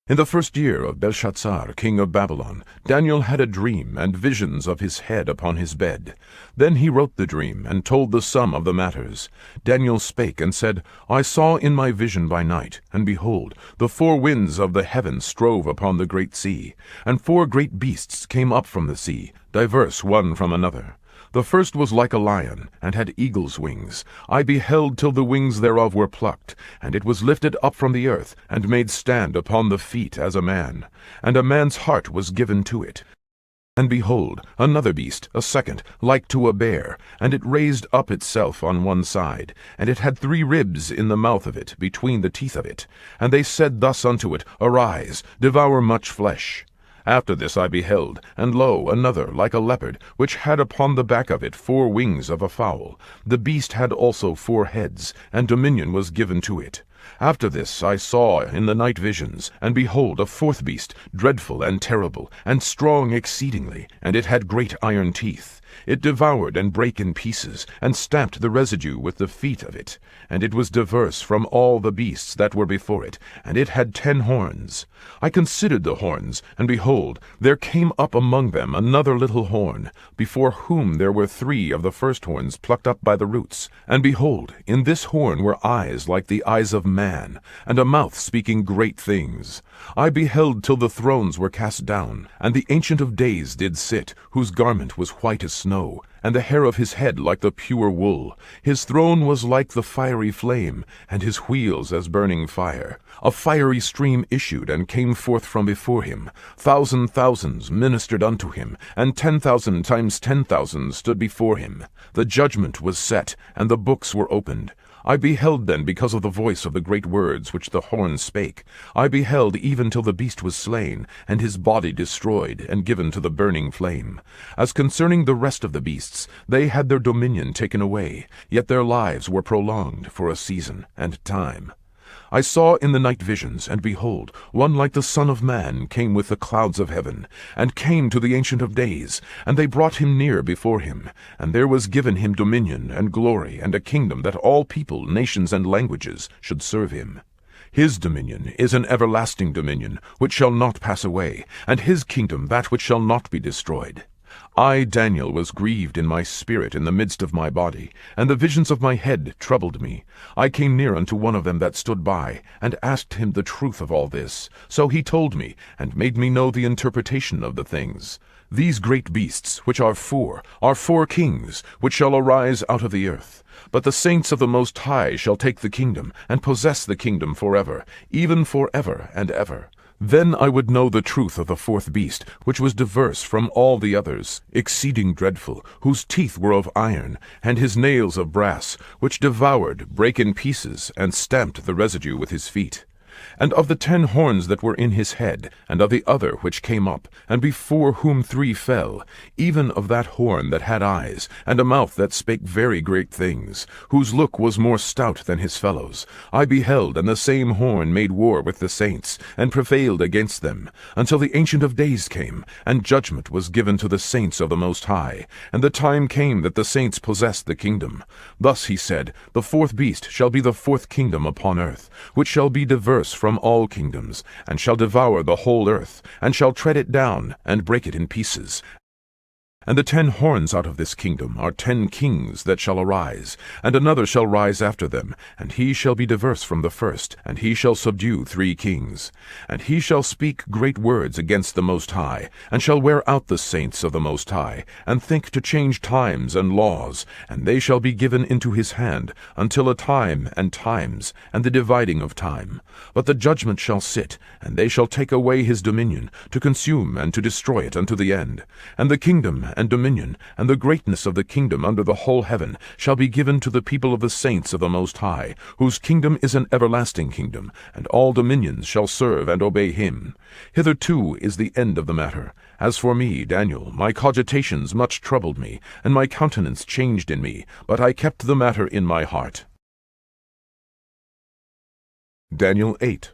Speaker 1: In the 1st year of Belshazzar, king of Babylon, Daniel had a dream and visions of his head upon his bed. Then he wrote the dream, and told the sum of the matters. Daniel spake and said, I saw in my vision by night, and behold, the 4 winds of the heaven strove upon the great sea, and 4 great beasts came up from the sea, diverse one from another. The first was like a lion, and had eagle's wings. I beheld till the wings thereof were plucked, and it was lifted up from the earth, and made stand upon the feet as a man. And a man's heart was given to it. And behold, another beast, a second, like to a bear, and it raised up itself on one side, and it had 3 ribs in the mouth of it, between the teeth of it. And they said thus unto it, Arise, devour much flesh. After this I beheld, and lo, another like a leopard, which had upon the back of it 4 wings of a fowl. The beast had also 4 heads, and dominion was given to it. After this I saw in the night visions, and behold, a 4th beast, dreadful and terrible, and strong exceedingly, and it had great iron teeth. It devoured and brake in pieces, and stamped the residue with the feet of it. And it was diverse from all the beasts that were before it, and it had 10 horns. I considered the horns, and behold, there came up among them another little horn, before whom there were 3 of the first horns plucked up by the roots. And behold, in this horn were eyes like the eyes of man, and a mouth speaking great things. I beheld till the thrones were cast down, and the Ancient of Days did sit, whose garment was white as snow, and the hair of his head like the pure wool. His throne was like the fiery flame, and his wheels as burning fire. A fiery stream issued and came forth from before him. 1,000 thousands ministered unto him, and 10,000 times 10,000 stood before him. The judgment was set, and the books were opened. I beheld then because of the voice of the great words which the horn spake. I beheld even till the beast was slain, and his body destroyed, and given to the burning flame. As concerning the rest of the beasts, they had their dominion taken away, yet their lives were prolonged for a season and time. I saw in the night visions, and behold, one like the Son of Man came with the clouds of heaven, and came to the Ancient of Days, and they brought him near before him. And there was given him dominion and glory and a kingdom, that all people, nations, and languages should serve him. His dominion is an everlasting dominion, which shall not pass away, and his kingdom that which shall not be destroyed. I, Daniel, was grieved in my spirit in the midst of my body, and the visions of my head troubled me. I came near unto one of them that stood by, and asked him the truth of all this. So he told me, and made me know the interpretation of the things. These great beasts, which are 4 kings, which shall arise out of the earth. But the saints of the Most High shall take the kingdom, and possess the kingdom forever, even forever and ever. Then I would know the truth of the 4th beast, which was diverse from all the others, exceeding dreadful, whose teeth were of iron, and his nails of brass, which devoured, brake in pieces, and stamped the residue with his feet. And of the 10 horns that were in his head, and of the other which came up, and before whom 3 fell, even of that horn that had eyes, and a mouth that spake very great things, whose look was more stout than his fellows, I beheld, and the same horn made war with the saints, and prevailed against them, until the Ancient of Days came, and judgment was given to the saints of the Most High, and the time came that the saints possessed the kingdom. Thus he said, the 4th beast shall be the 4th kingdom upon earth, which shall be diverse from all kingdoms, and shall devour the whole earth, and shall tread it down, and break it in pieces. And the 10 horns out of this kingdom are 10 kings that shall arise, and another shall rise after them, and he shall be diverse from the first, and he shall subdue 3 kings. And he shall speak great words against the Most High, and shall wear out the saints of the Most High, and think to change times and laws, and they shall be given into his hand, until a time and times, and the dividing of time. But the judgment shall sit, and they shall take away his dominion, to consume and to destroy it unto the end. And the kingdom and dominion, and the greatness of the kingdom under the whole heaven, shall be given to the people of the saints of the Most High, whose kingdom is an everlasting kingdom, and all dominions shall serve and obey him. Hitherto is the end of the matter. As for me, Daniel, my cogitations much troubled me, and my countenance changed in me, but I kept the matter in my heart. Daniel 8.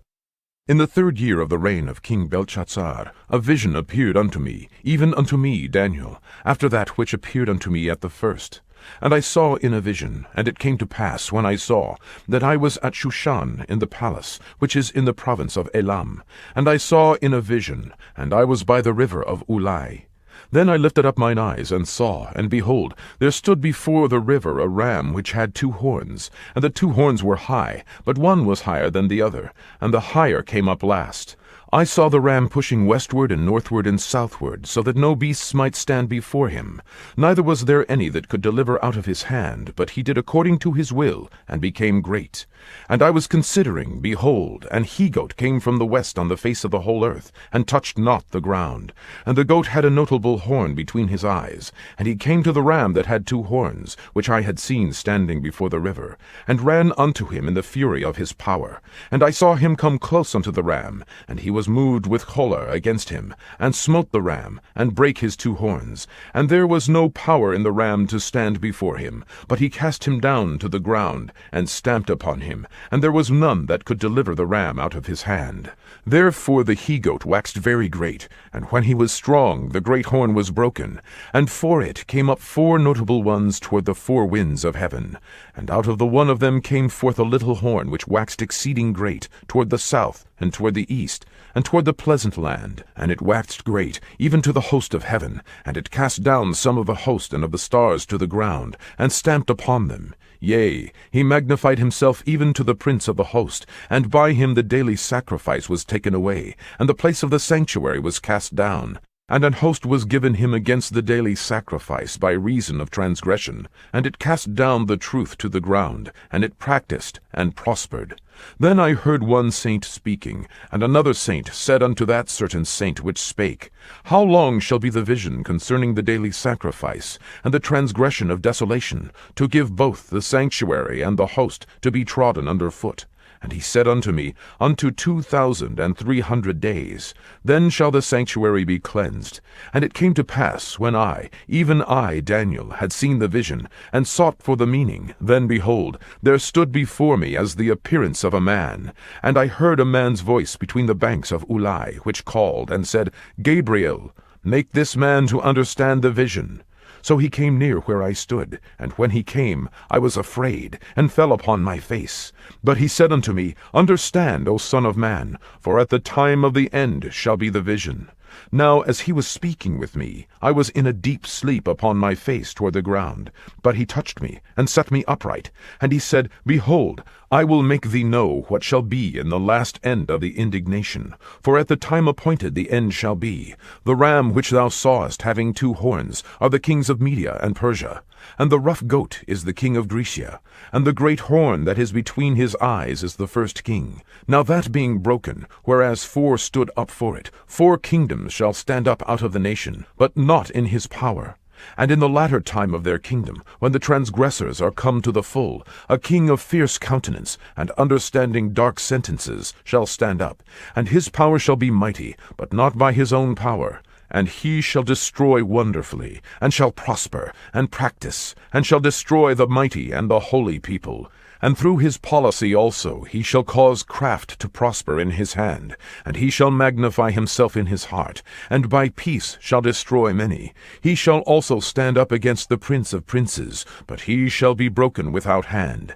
Speaker 1: In the 3rd year of the reign of King Belshazzar, a vision appeared unto me, even unto me, Daniel, after that which appeared unto me at the first. And I saw in a vision, and it came to pass, when I saw, that I was at Shushan in the palace, which is in the province of Elam. And I saw in a vision, and I was by the river of Ulai. Then I lifted up mine eyes, and saw, and behold, there stood before the river a ram which had 2 horns, and the 2 horns were high, but one was higher than the other, and the higher came up last. I saw the ram pushing westward and northward and southward, so that no beasts might stand before him. Neither was there any that could deliver out of his hand, but he did according to his will, and became great. And I was considering, behold, an he-goat came from the west on the face of the whole earth, and touched not the ground. And the goat had a notable horn between his eyes. And he came to the ram that had 2 horns, which I had seen standing before the river, and ran unto him in the fury of his power. And I saw him come close unto the ram, and he was was moved with choler against him, and smote the ram, and brake his 2 horns. And there was no power in the ram to stand before him, but he cast him down to the ground, and stamped upon him, and there was none that could deliver the ram out of his hand. Therefore the he-goat waxed very great, and when he was strong, the great horn was broken, and for it came up 4 notable ones toward the 4 winds of heaven. And out of the one of them came forth a little horn, which waxed exceeding great, toward the south, and toward the east, and toward the pleasant land. And it waxed great, even to the host of heaven, and it cast down some of the host and of the stars to the ground, and stamped upon them. Yea, he magnified himself even to the prince of the host, and by him the daily sacrifice was taken away, and the place of the sanctuary was cast down. And an host was given him against the daily sacrifice by reason of transgression, and it cast down the truth to the ground, and it practiced and prospered. Then I heard one saint speaking, and another saint said unto that certain saint which spake, How long shall be the vision concerning the daily sacrifice, and the transgression of desolation, to give both the sanctuary and the host to be trodden under foot? And he said unto me, Unto 2,300 days. Then shall the sanctuary be cleansed. And it came to pass, when I, even I, Daniel, had seen the vision, and sought for the meaning, then behold, there stood before me as the appearance of a man. And I heard a man's voice between the banks of Ulai, which called, and said, Gabriel, make this man to understand the vision. So he came near where I stood, and when he came, I was afraid, and fell upon my face. But he said unto me, Understand, O Son of man, for at the time of the end shall be the vision. Now as he was speaking with me, I was in a deep sleep upon my face toward the ground. But he touched me, and set me upright. And he said, Behold, I will make thee know what shall be in the last end of the indignation. For at the time appointed the end shall be. The ram which thou sawest having 2 horns are the kings of Media and Persia. And the rough goat is the king of Grecia. And the great horn that is between his eyes is the first king. Now that being broken, whereas 4 stood up for it, 4 kingdoms shall stand up out of the nation, but not in his power. And in the latter time of their kingdom, when the transgressors are come to the full, a king of fierce countenance, and understanding dark sentences, shall stand up. And his power shall be mighty, but not by his own power. And he shall destroy wonderfully, and shall prosper, and practice, and shall destroy the mighty and the holy people. And through his policy also he shall cause craft to prosper in his hand, and he shall magnify himself in his heart, and by peace shall destroy many. He shall also stand up against the prince of princes, but he shall be broken without hand.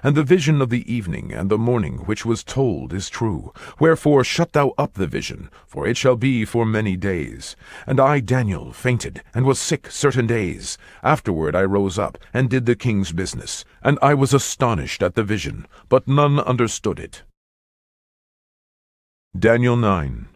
Speaker 1: And the vision of the evening and the morning which was told is true. Wherefore shut thou up the vision, for it shall be for many days. And I, Daniel, fainted, and was sick certain days. Afterward I rose up, and did the king's business. And I was astonished at the vision, but none understood it. Daniel 9.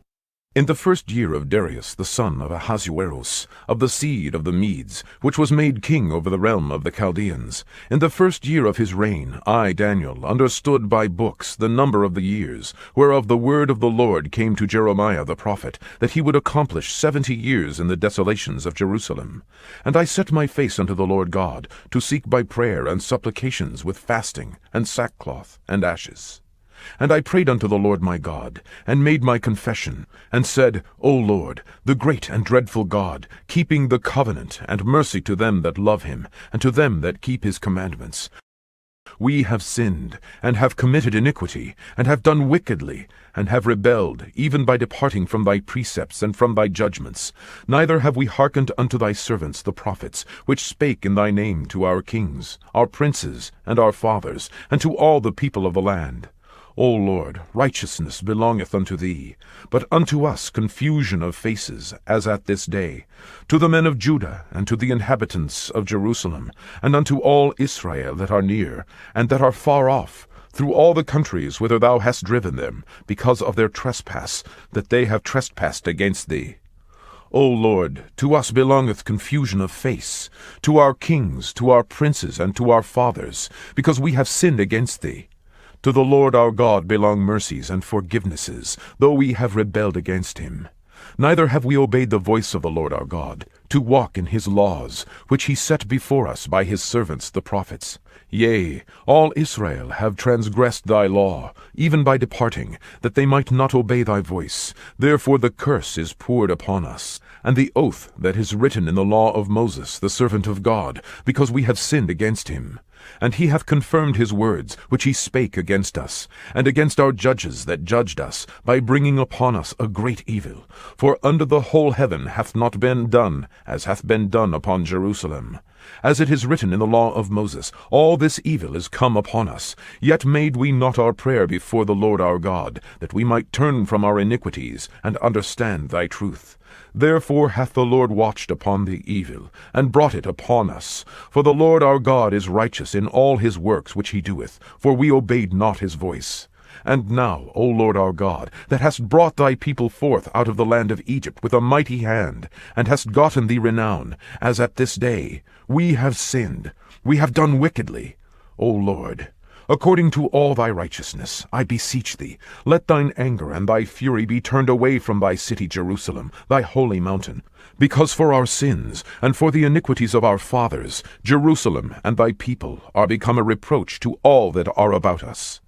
Speaker 1: In the 1st year of Darius the son of Ahasuerus, of the seed of the Medes, which was made king over the realm of the Chaldeans, in the 1st year of his reign, I, Daniel, understood by books the number of the years, whereof the word of the Lord came to Jeremiah the prophet, that he would accomplish 70 years in the desolations of Jerusalem. And I set my face unto the Lord God, to seek by prayer and supplications with fasting, and sackcloth, and ashes. And I prayed unto the Lord my God, and made my confession, and said, O Lord, the great and dreadful God, keeping the covenant and mercy to them that love him, and to them that keep his commandments. We have sinned, and have committed iniquity, and have done wickedly, and have rebelled, even by departing from thy precepts and from thy judgments. Neither have we hearkened unto thy servants the prophets, which spake in thy name to our kings, our princes, and our fathers, and to all the people of the land. O Lord, righteousness belongeth unto thee, but unto us confusion of faces, as at this day, to the men of Judah, and to the inhabitants of Jerusalem, and unto all Israel that are near, and that are far off, through all the countries whither thou hast driven them, because of their trespass, that they have trespassed against thee. O Lord, to us belongeth confusion of face, to our kings, to our princes, and to our fathers, because we have sinned against thee. To the Lord our God belong mercies and forgivenesses, though we have rebelled against him. Neither have we obeyed the voice of the Lord our God, to walk in his laws, which he set before us by his servants the prophets. Yea, all Israel have transgressed thy law, even by departing, that they might not obey thy voice. Therefore the curse is poured upon us, and the oath that is written in the law of Moses, the servant of God, because we have sinned against him. And he hath confirmed his words, which he spake against us, and against our judges that judged us, by bringing upon us a great evil. For under the whole heaven hath not been done, as hath been done upon Jerusalem. As it is written in the law of Moses, all this evil is come upon us. Yet made we not our prayer before the Lord our God, that we might turn from our iniquities, and understand thy truth. Therefore hath the Lord watched upon the evil, and brought it upon us. For the Lord our God is righteous in all his works which he doeth, for we obeyed not his voice. And now, O Lord our God, that hast brought thy people forth out of the land of Egypt with a mighty hand, and hast gotten thee renown, as at this day, we have sinned, we have done wickedly. O Lord, according to all thy righteousness, I beseech thee, let thine anger and thy fury be turned away from thy city Jerusalem, thy holy mountain. Because for our sins, and for the iniquities of our fathers, Jerusalem and thy people are become a reproach to all that are about us.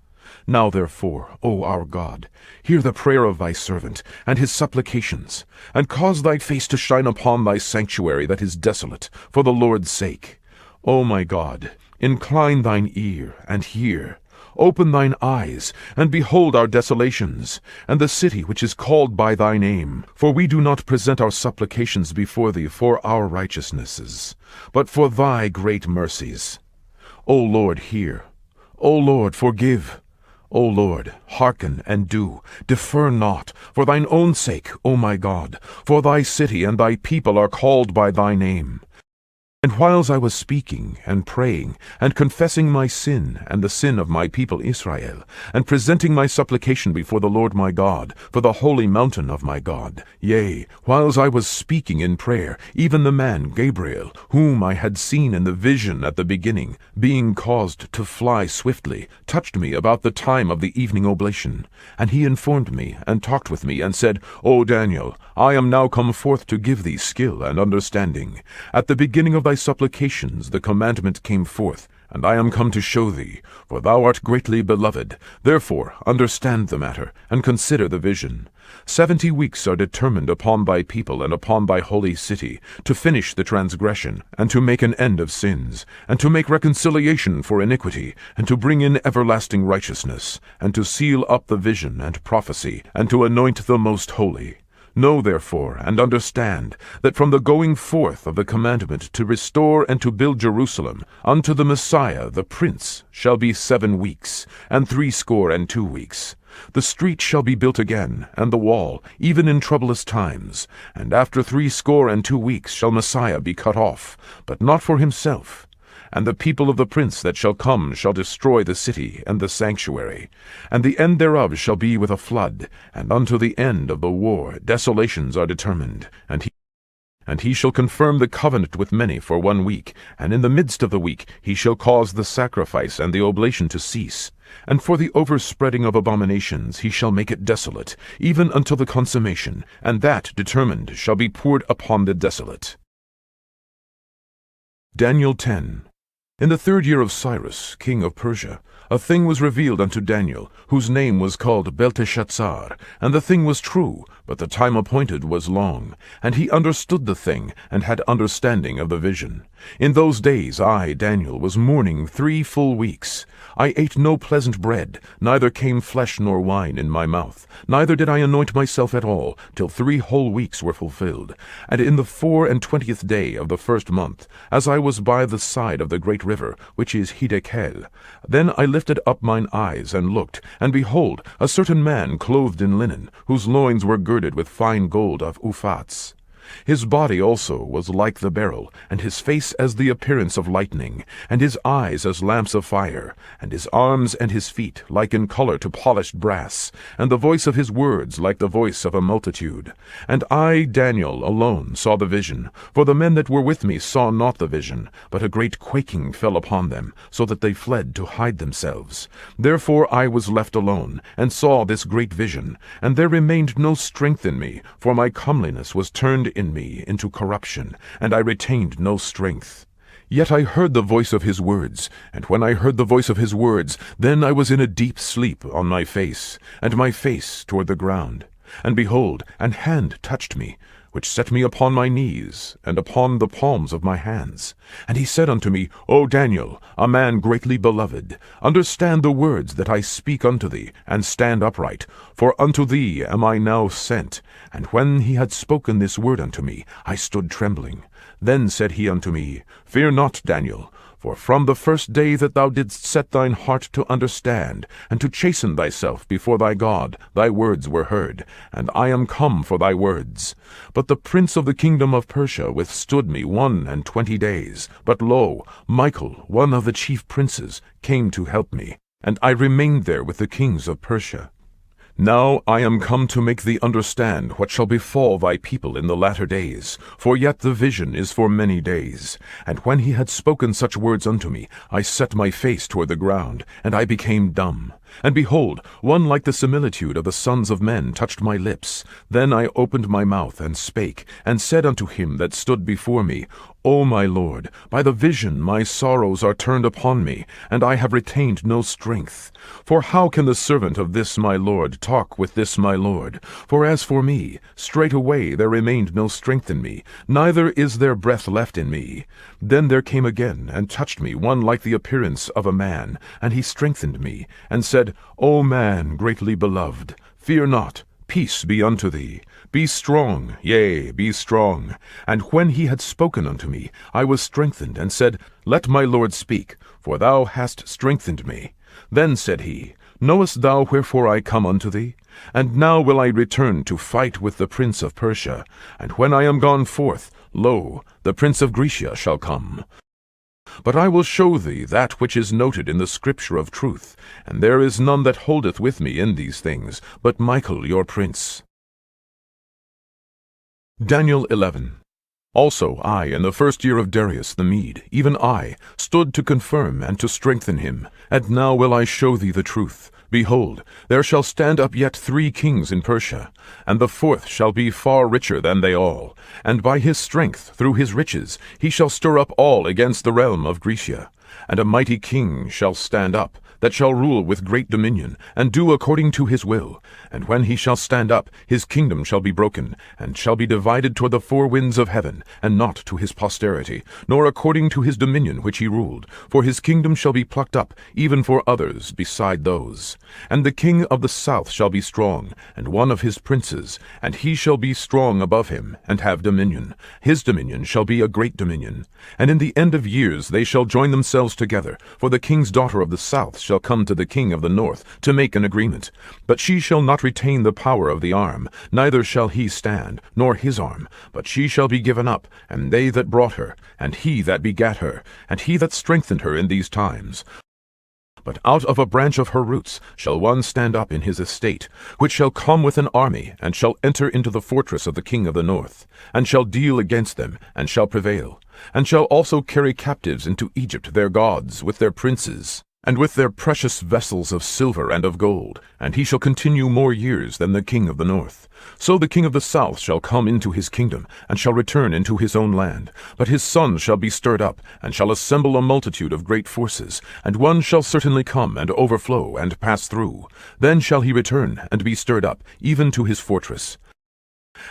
Speaker 1: Now therefore, O our God, hear the prayer of thy servant, and his supplications, and cause thy face to shine upon thy sanctuary that is desolate, for the Lord's sake. O my God, incline thine ear, and hear. Open thine eyes, and behold our desolations, and the city which is called by thy name. For we do not present our supplications before thee for our righteousnesses, but for thy great mercies. O Lord, hear. O Lord, forgive. O Lord, hearken and do, defer not, for thine own sake, O my God, for thy city and thy people are called by thy name. And whiles I was speaking, and praying, and confessing my sin, and the sin of my people Israel, and presenting my supplication before the Lord my God, for the holy mountain of my God, yea, whiles I was speaking in prayer, even the man Gabriel, whom I had seen in the vision at the beginning, being caused to fly swiftly, touched me about the time of the evening oblation. And he informed me, and talked with me, and said, O Daniel, I am now come forth to give thee skill and understanding. At the beginning of thy supplications the commandment came forth, and I am come to show thee, for thou art greatly beloved. Therefore understand the matter, and consider the vision. 70 weeks are determined upon thy people and upon thy holy city, to finish the transgression, and to make an end of sins, and to make reconciliation for iniquity, and to bring in everlasting righteousness, and to seal up the vision and prophecy, and to anoint the most holy. Know therefore, and understand, that from the going forth of the commandment to restore and to build Jerusalem unto the Messiah the Prince shall be 7 weeks, and 62 weeks. The street shall be built again, and the wall, even in troublous times. And after 62 weeks shall Messiah be cut off, but not for himself. And the people of the prince that shall come shall destroy the city and the sanctuary. And the end thereof shall be with a flood, and unto the end of the war desolations are determined. And he shall confirm the covenant with many for 1 week, and in the midst of the week he shall cause the sacrifice and the oblation to cease. And for the overspreading of abominations he shall make it desolate, even until the consummation, and that determined shall be poured upon the desolate. Daniel 10. In the 3rd year of Cyrus, king of Persia, a thing was revealed unto Daniel, whose name was called Belteshazzar, and the thing was true, but the time appointed was long. And he understood the thing, and had understanding of the vision. In those days I, Daniel, was mourning 3 full weeks. I ate no pleasant bread, neither came flesh nor wine in my mouth, neither did I anoint myself at all, till 3 whole weeks were fulfilled. And in the 24th day of the 1st month, as I was by the side of the great river, which is Hiddekel, then I lifted up mine eyes and looked, and behold, a certain man clothed in linen, whose loins were girded with fine gold of Uphaz. His body also was like the beryl, and his face as the appearance of lightning, and his eyes as lamps of fire, and his arms and his feet like in color to polished brass, and the voice of his words like the voice of a multitude. And I, Daniel, alone saw the vision, for the men that were with me saw not the vision, but a great quaking fell upon them, so that they fled to hide themselves. Therefore I was left alone, and saw this great vision, and there remained no strength in me, for my comeliness was turned in me into corruption, and I retained no strength. Yet I heard the voice of his words, and when I heard the voice of his words, then I was in a deep sleep on my face, and my face toward the ground. And behold, an hand touched me, which set me upon my knees, and upon the palms of my hands. And he said unto me, O Daniel, a man greatly beloved, understand the words that I speak unto thee, and stand upright, for unto thee am I now sent. And when he had spoken this word unto me, I stood trembling. Then said he unto me, Fear not, Daniel, for from the first day that thou didst set thine heart to understand, and to chasten thyself before thy God, thy words were heard, and I am come for thy words. But the prince of the kingdom of Persia withstood me 21 days. But lo, Michael, one of the chief princes, came to help me, and I remained there with the kings of Persia. Now I am come to make thee understand what shall befall thy people in the latter days, for yet the vision is for many days. And when he had spoken such words unto me, I set my face toward the ground, and I became dumb. And behold, one like the similitude of the sons of men touched my lips. Then I opened my mouth and spake, and said unto him that stood before me, O my Lord, by the vision my sorrows are turned upon me, and I have retained no strength. For how can the servant of this my Lord talk with this my Lord? For as for me, straightway there remained no strength in me, neither is there breath left in me. Then there came again, and touched me one like the appearance of a man, and he strengthened me, and said, O man greatly beloved, fear not, peace be unto thee. Be strong, yea, be strong. And when he had spoken unto me, I was strengthened, and said, Let my Lord speak, for thou hast strengthened me. Then said he, Knowest thou wherefore I come unto thee? And now will I return to fight with the prince of Persia. And when I am gone forth, lo, the prince of Grecia shall come. But I will show thee that which is noted in the scripture of truth, and there is none that holdeth with me in these things, but Michael your prince. Daniel 11. Also I, in the first year of Darius the Mede, even I, stood to confirm and to strengthen him. And now will I show thee the truth. Behold, there shall stand up yet 3 kings in Persia, and the 4th shall be far richer than they all. And by his strength, through his riches, he shall stir up all against the realm of Grecia. And a mighty king shall stand up, that shall rule with great dominion, and do according to his will. And when he shall stand up, his kingdom shall be broken, and shall be divided toward the 4 winds of heaven, and not to his posterity, nor according to his dominion which he ruled. For his kingdom shall be plucked up, even for others beside those. And the king of the south shall be strong, and one of his princes, and he shall be strong above him, and have dominion. His dominion shall be a great dominion. And in the end of years they shall join themselves together, for the king's daughter of the south shall come to the king of the north, to make an agreement. But she shall not retain the power of the arm, neither shall he stand, nor his arm, but she shall be given up, and they that brought her, and he that begat her, and he that strengthened her in these times. But out of a branch of her roots shall one stand up in his estate, which shall come with an army, and shall enter into the fortress of the king of the north, and shall deal against them, and shall prevail, and shall also carry captives into Egypt their gods, with their princes, and with their precious vessels of silver and of gold, and he shall continue more years than the king of the north. So the king of the south shall come into his kingdom, and shall return into his own land. But his sons shall be stirred up, and shall assemble a multitude of great forces, and one shall certainly come, and overflow, and pass through. Then shall he return, and be stirred up, even to his fortress.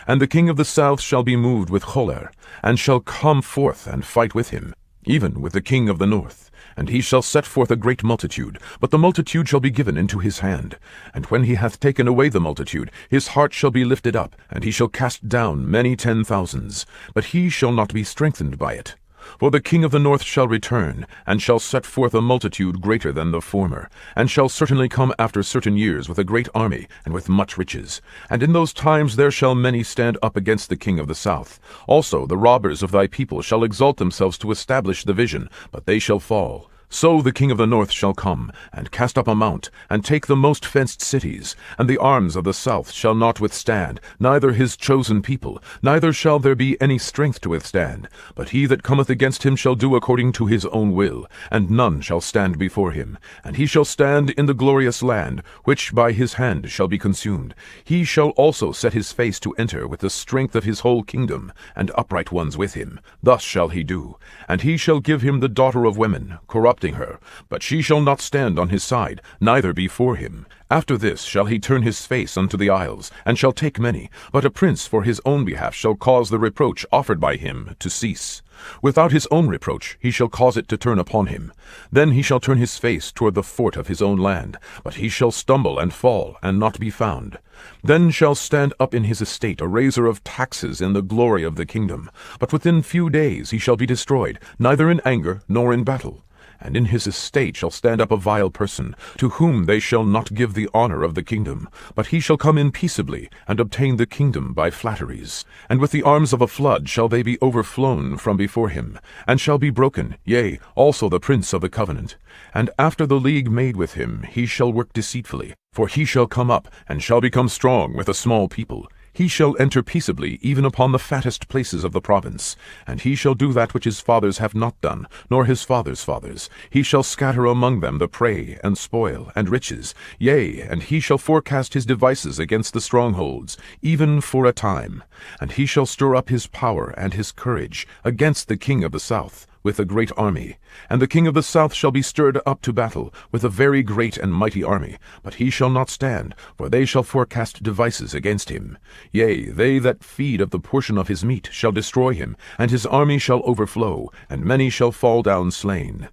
Speaker 1: And the king of the south shall be moved with choler, and shall come forth and fight with him, even with the king of the north. And he shall set forth a great multitude, but the multitude shall be given into his hand. And when he hath taken away the multitude, his heart shall be lifted up, and he shall cast down many 10,000s, but he shall not be strengthened by it. For the king of the north shall return, and shall set forth a multitude greater than the former, and shall certainly come after certain years with a great army, and with much riches. And in those times there shall many stand up against the king of the south. Also the robbers of thy people shall exalt themselves to establish the vision, but they shall fall. So the king of the north shall come, and cast up a mount, and take the most fenced cities, and the arms of the south shall not withstand, neither his chosen people, neither shall there be any strength to withstand. But he that cometh against him shall do according to his own will, and none shall stand before him. And he shall stand in the glorious land, which by his hand shall be consumed. He shall also set his face to enter with the strength of his whole kingdom, and upright ones with him. Thus shall he do. And he shall give him the daughter of women, corrupting her, but she shall not stand on his side, neither before him. After this shall he turn his face unto the isles, and shall take many. But a prince for his own behalf shall cause the reproach offered by him to cease. Without his own reproach he shall cause it to turn upon him. Then he shall turn his face toward the fort of his own land, but he shall stumble and fall, and not be found. Then shall stand up in his estate a raiser of taxes in the glory of the kingdom. But within few days he shall be destroyed, neither in anger nor in battle. And in his estate shall stand up a vile person, to whom they shall not give the honor of the kingdom, but he shall come in peaceably, and obtain the kingdom by flatteries. And with the arms of a flood shall they be overflown from before him, and shall be broken, yea, also the prince of the covenant. And after the league made with him he shall work deceitfully, for he shall come up, and shall become strong with a small people. He shall enter peaceably even upon the fattest places of the province. And he shall do that which his fathers have not done, nor his fathers' fathers. He shall scatter among them the prey, and spoil, and riches. Yea, and he shall forecast his devices against the strongholds, even for a time. And he shall stir up his power and his courage against the king of the south, with a great army. And the king of the south shall be stirred up to battle with a very great and mighty army. But he shall not stand, for they shall forecast devices against him. Yea, they that feed of the portion of his meat shall destroy him, and his army shall overflow, and many shall fall down slain.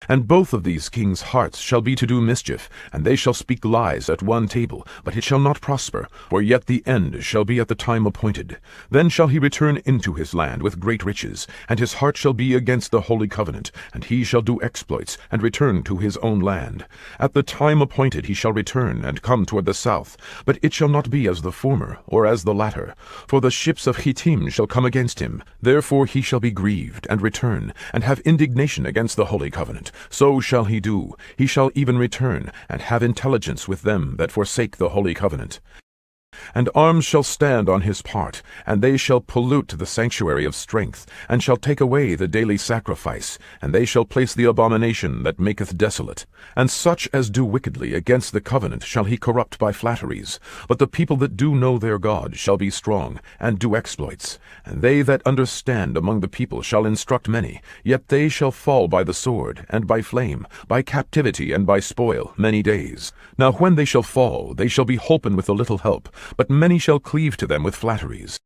Speaker 1: And both of these kings' hearts shall be to do mischief, and they shall speak lies at one table, but it shall not prosper, for yet the end shall be at the time appointed. Then shall he return into his land with great riches, and his heart shall be against the holy covenant, and he shall do exploits, and return to his own land. At the time appointed he shall return, and come toward the south, but it shall not be as the former, or as the latter. For the ships of Hittim shall come against him. Therefore he shall be grieved, and return, and have indignation against the holy covenant. So shall he do. He shall even return, and have intelligence with them that forsake the holy covenant. And arms shall stand on his part, and they shall pollute the sanctuary of strength, and shall take away the daily sacrifice, and they shall place the abomination that maketh desolate. And such as do wickedly against the covenant shall he corrupt by flatteries. But the people that do know their God shall be strong, and do exploits. And they that understand among the people shall instruct many, yet they shall fall by the sword, and by flame, by captivity, and by spoil, many days. Now when they shall fall, they shall be holpen with a little help, but many shall cleave to them with flatteries.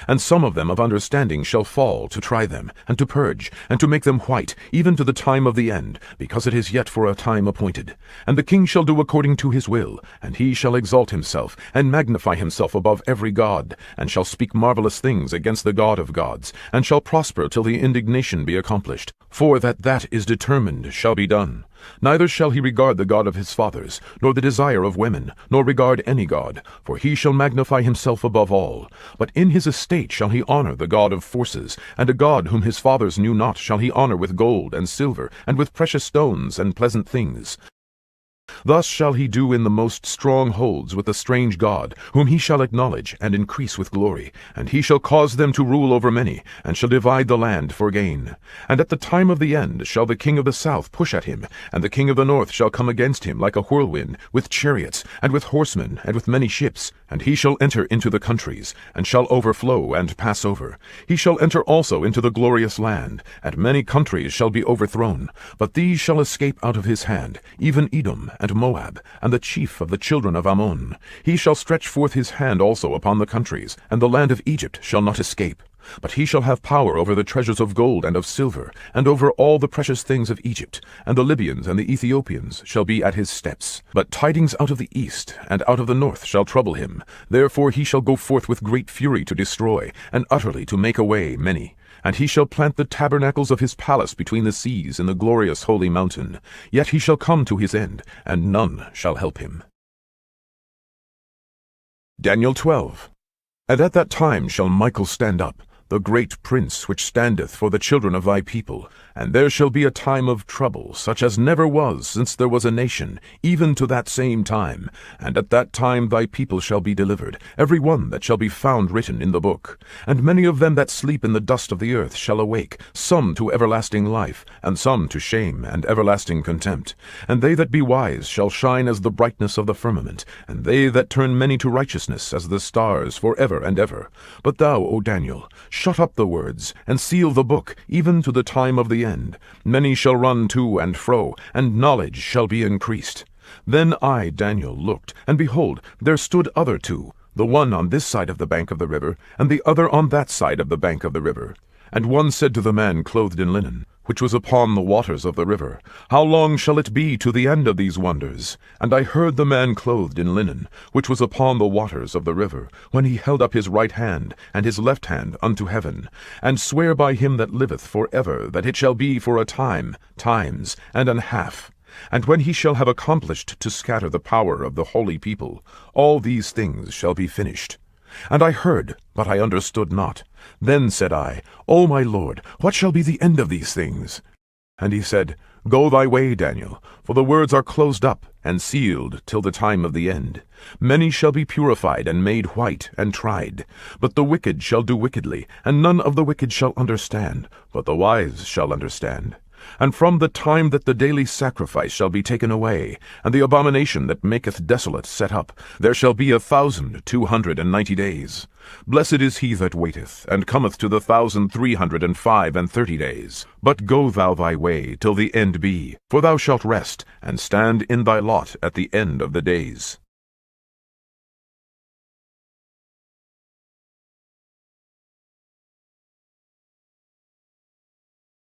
Speaker 1: And some of them of understanding shall fall, to try them, and to purge, and to make them white, even to the time of the end, because it is yet for a time appointed. And the king shall do according to his will, and he shall exalt himself, and magnify himself above every god, and shall speak marvelous things against the God of gods, and shall prosper till the indignation be accomplished. For that is determined shall be done. Neither shall he regard the God of his fathers, nor the desire of women, nor regard any god, for he shall magnify himself above all. But in his estate shall he honor the God of forces, and a God whom his fathers knew not shall he honor with gold and silver, and with precious stones and pleasant things. Thus shall he do in the most strong holds with the strange god, whom he shall acknowledge, and increase with glory. And he shall cause them to rule over many, and shall divide the land for gain. And at the time of the end shall the king of the south push at him, and the king of the north shall come against him like a whirlwind, with chariots, and with horsemen, and with many ships. And he shall enter into the countries, and shall overflow and pass over. He shall enter also into the glorious land, and many countries shall be overthrown. But these shall escape out of his hand, even Edom, and Moab, and the chief of the children of Ammon. He shall stretch forth his hand also upon the countries, and the land of Egypt shall not escape. But he shall have power over the treasures of gold and of silver, and over all the precious things of Egypt, and the Libyans and the Ethiopians shall be at his steps. But tidings out of the east and out of the north shall trouble him. Therefore he shall go forth with great fury to destroy, and utterly to make away many. And he shall plant the tabernacles of his palace between the seas in the glorious holy mountain. Yet he shall come to his end, and none shall help him. Daniel 12. And at that time shall Michael stand up, the great prince which standeth for the children of thy people. And there shall be a time of trouble, such as never was since there was a nation, even to that same time. And at that time thy people shall be delivered, every one that shall be found written in the book. And many of them that sleep in the dust of the earth shall awake, some to everlasting life, and some to shame and everlasting contempt. And they that be wise shall shine as the brightness of the firmament, and they that turn many to righteousness as the stars for ever and ever. But thou, O Daniel, shut up the words, and seal the book, even to the time of the end. Many shall run to and fro, and knowledge shall be increased. Then I, Daniel, looked, and behold, there stood other two, the one on this side of the bank of the river, and the other on that side of the bank of the river. And one said to the man clothed in linen, which was upon the waters of the river, How long shall it be to the end of these wonders? And I heard the man clothed in linen, which was upon the waters of the river, when he held up his right hand and his left hand unto heaven, and swear by him that liveth for ever, that it shall be for a time, times, and an half. And when he shall have accomplished to scatter the power of the holy people, all these things shall be finished. And I heard, but I understood not. Then said I, O my Lord, what shall be the end of these things? And he said, Go thy way, Daniel, for the words are closed up and sealed till the time of the end. Many shall be purified and made white and tried. But the wicked shall do wickedly, and none of the wicked shall understand, but the wise shall understand. And from the time that the daily sacrifice shall be taken away, and the abomination that maketh desolate set up, there shall be 1,290 days. Blessed is he that waiteth, and cometh to the 1,335 days. But go thou thy way till the end be, for thou shalt rest, and stand in thy lot at the end of the days.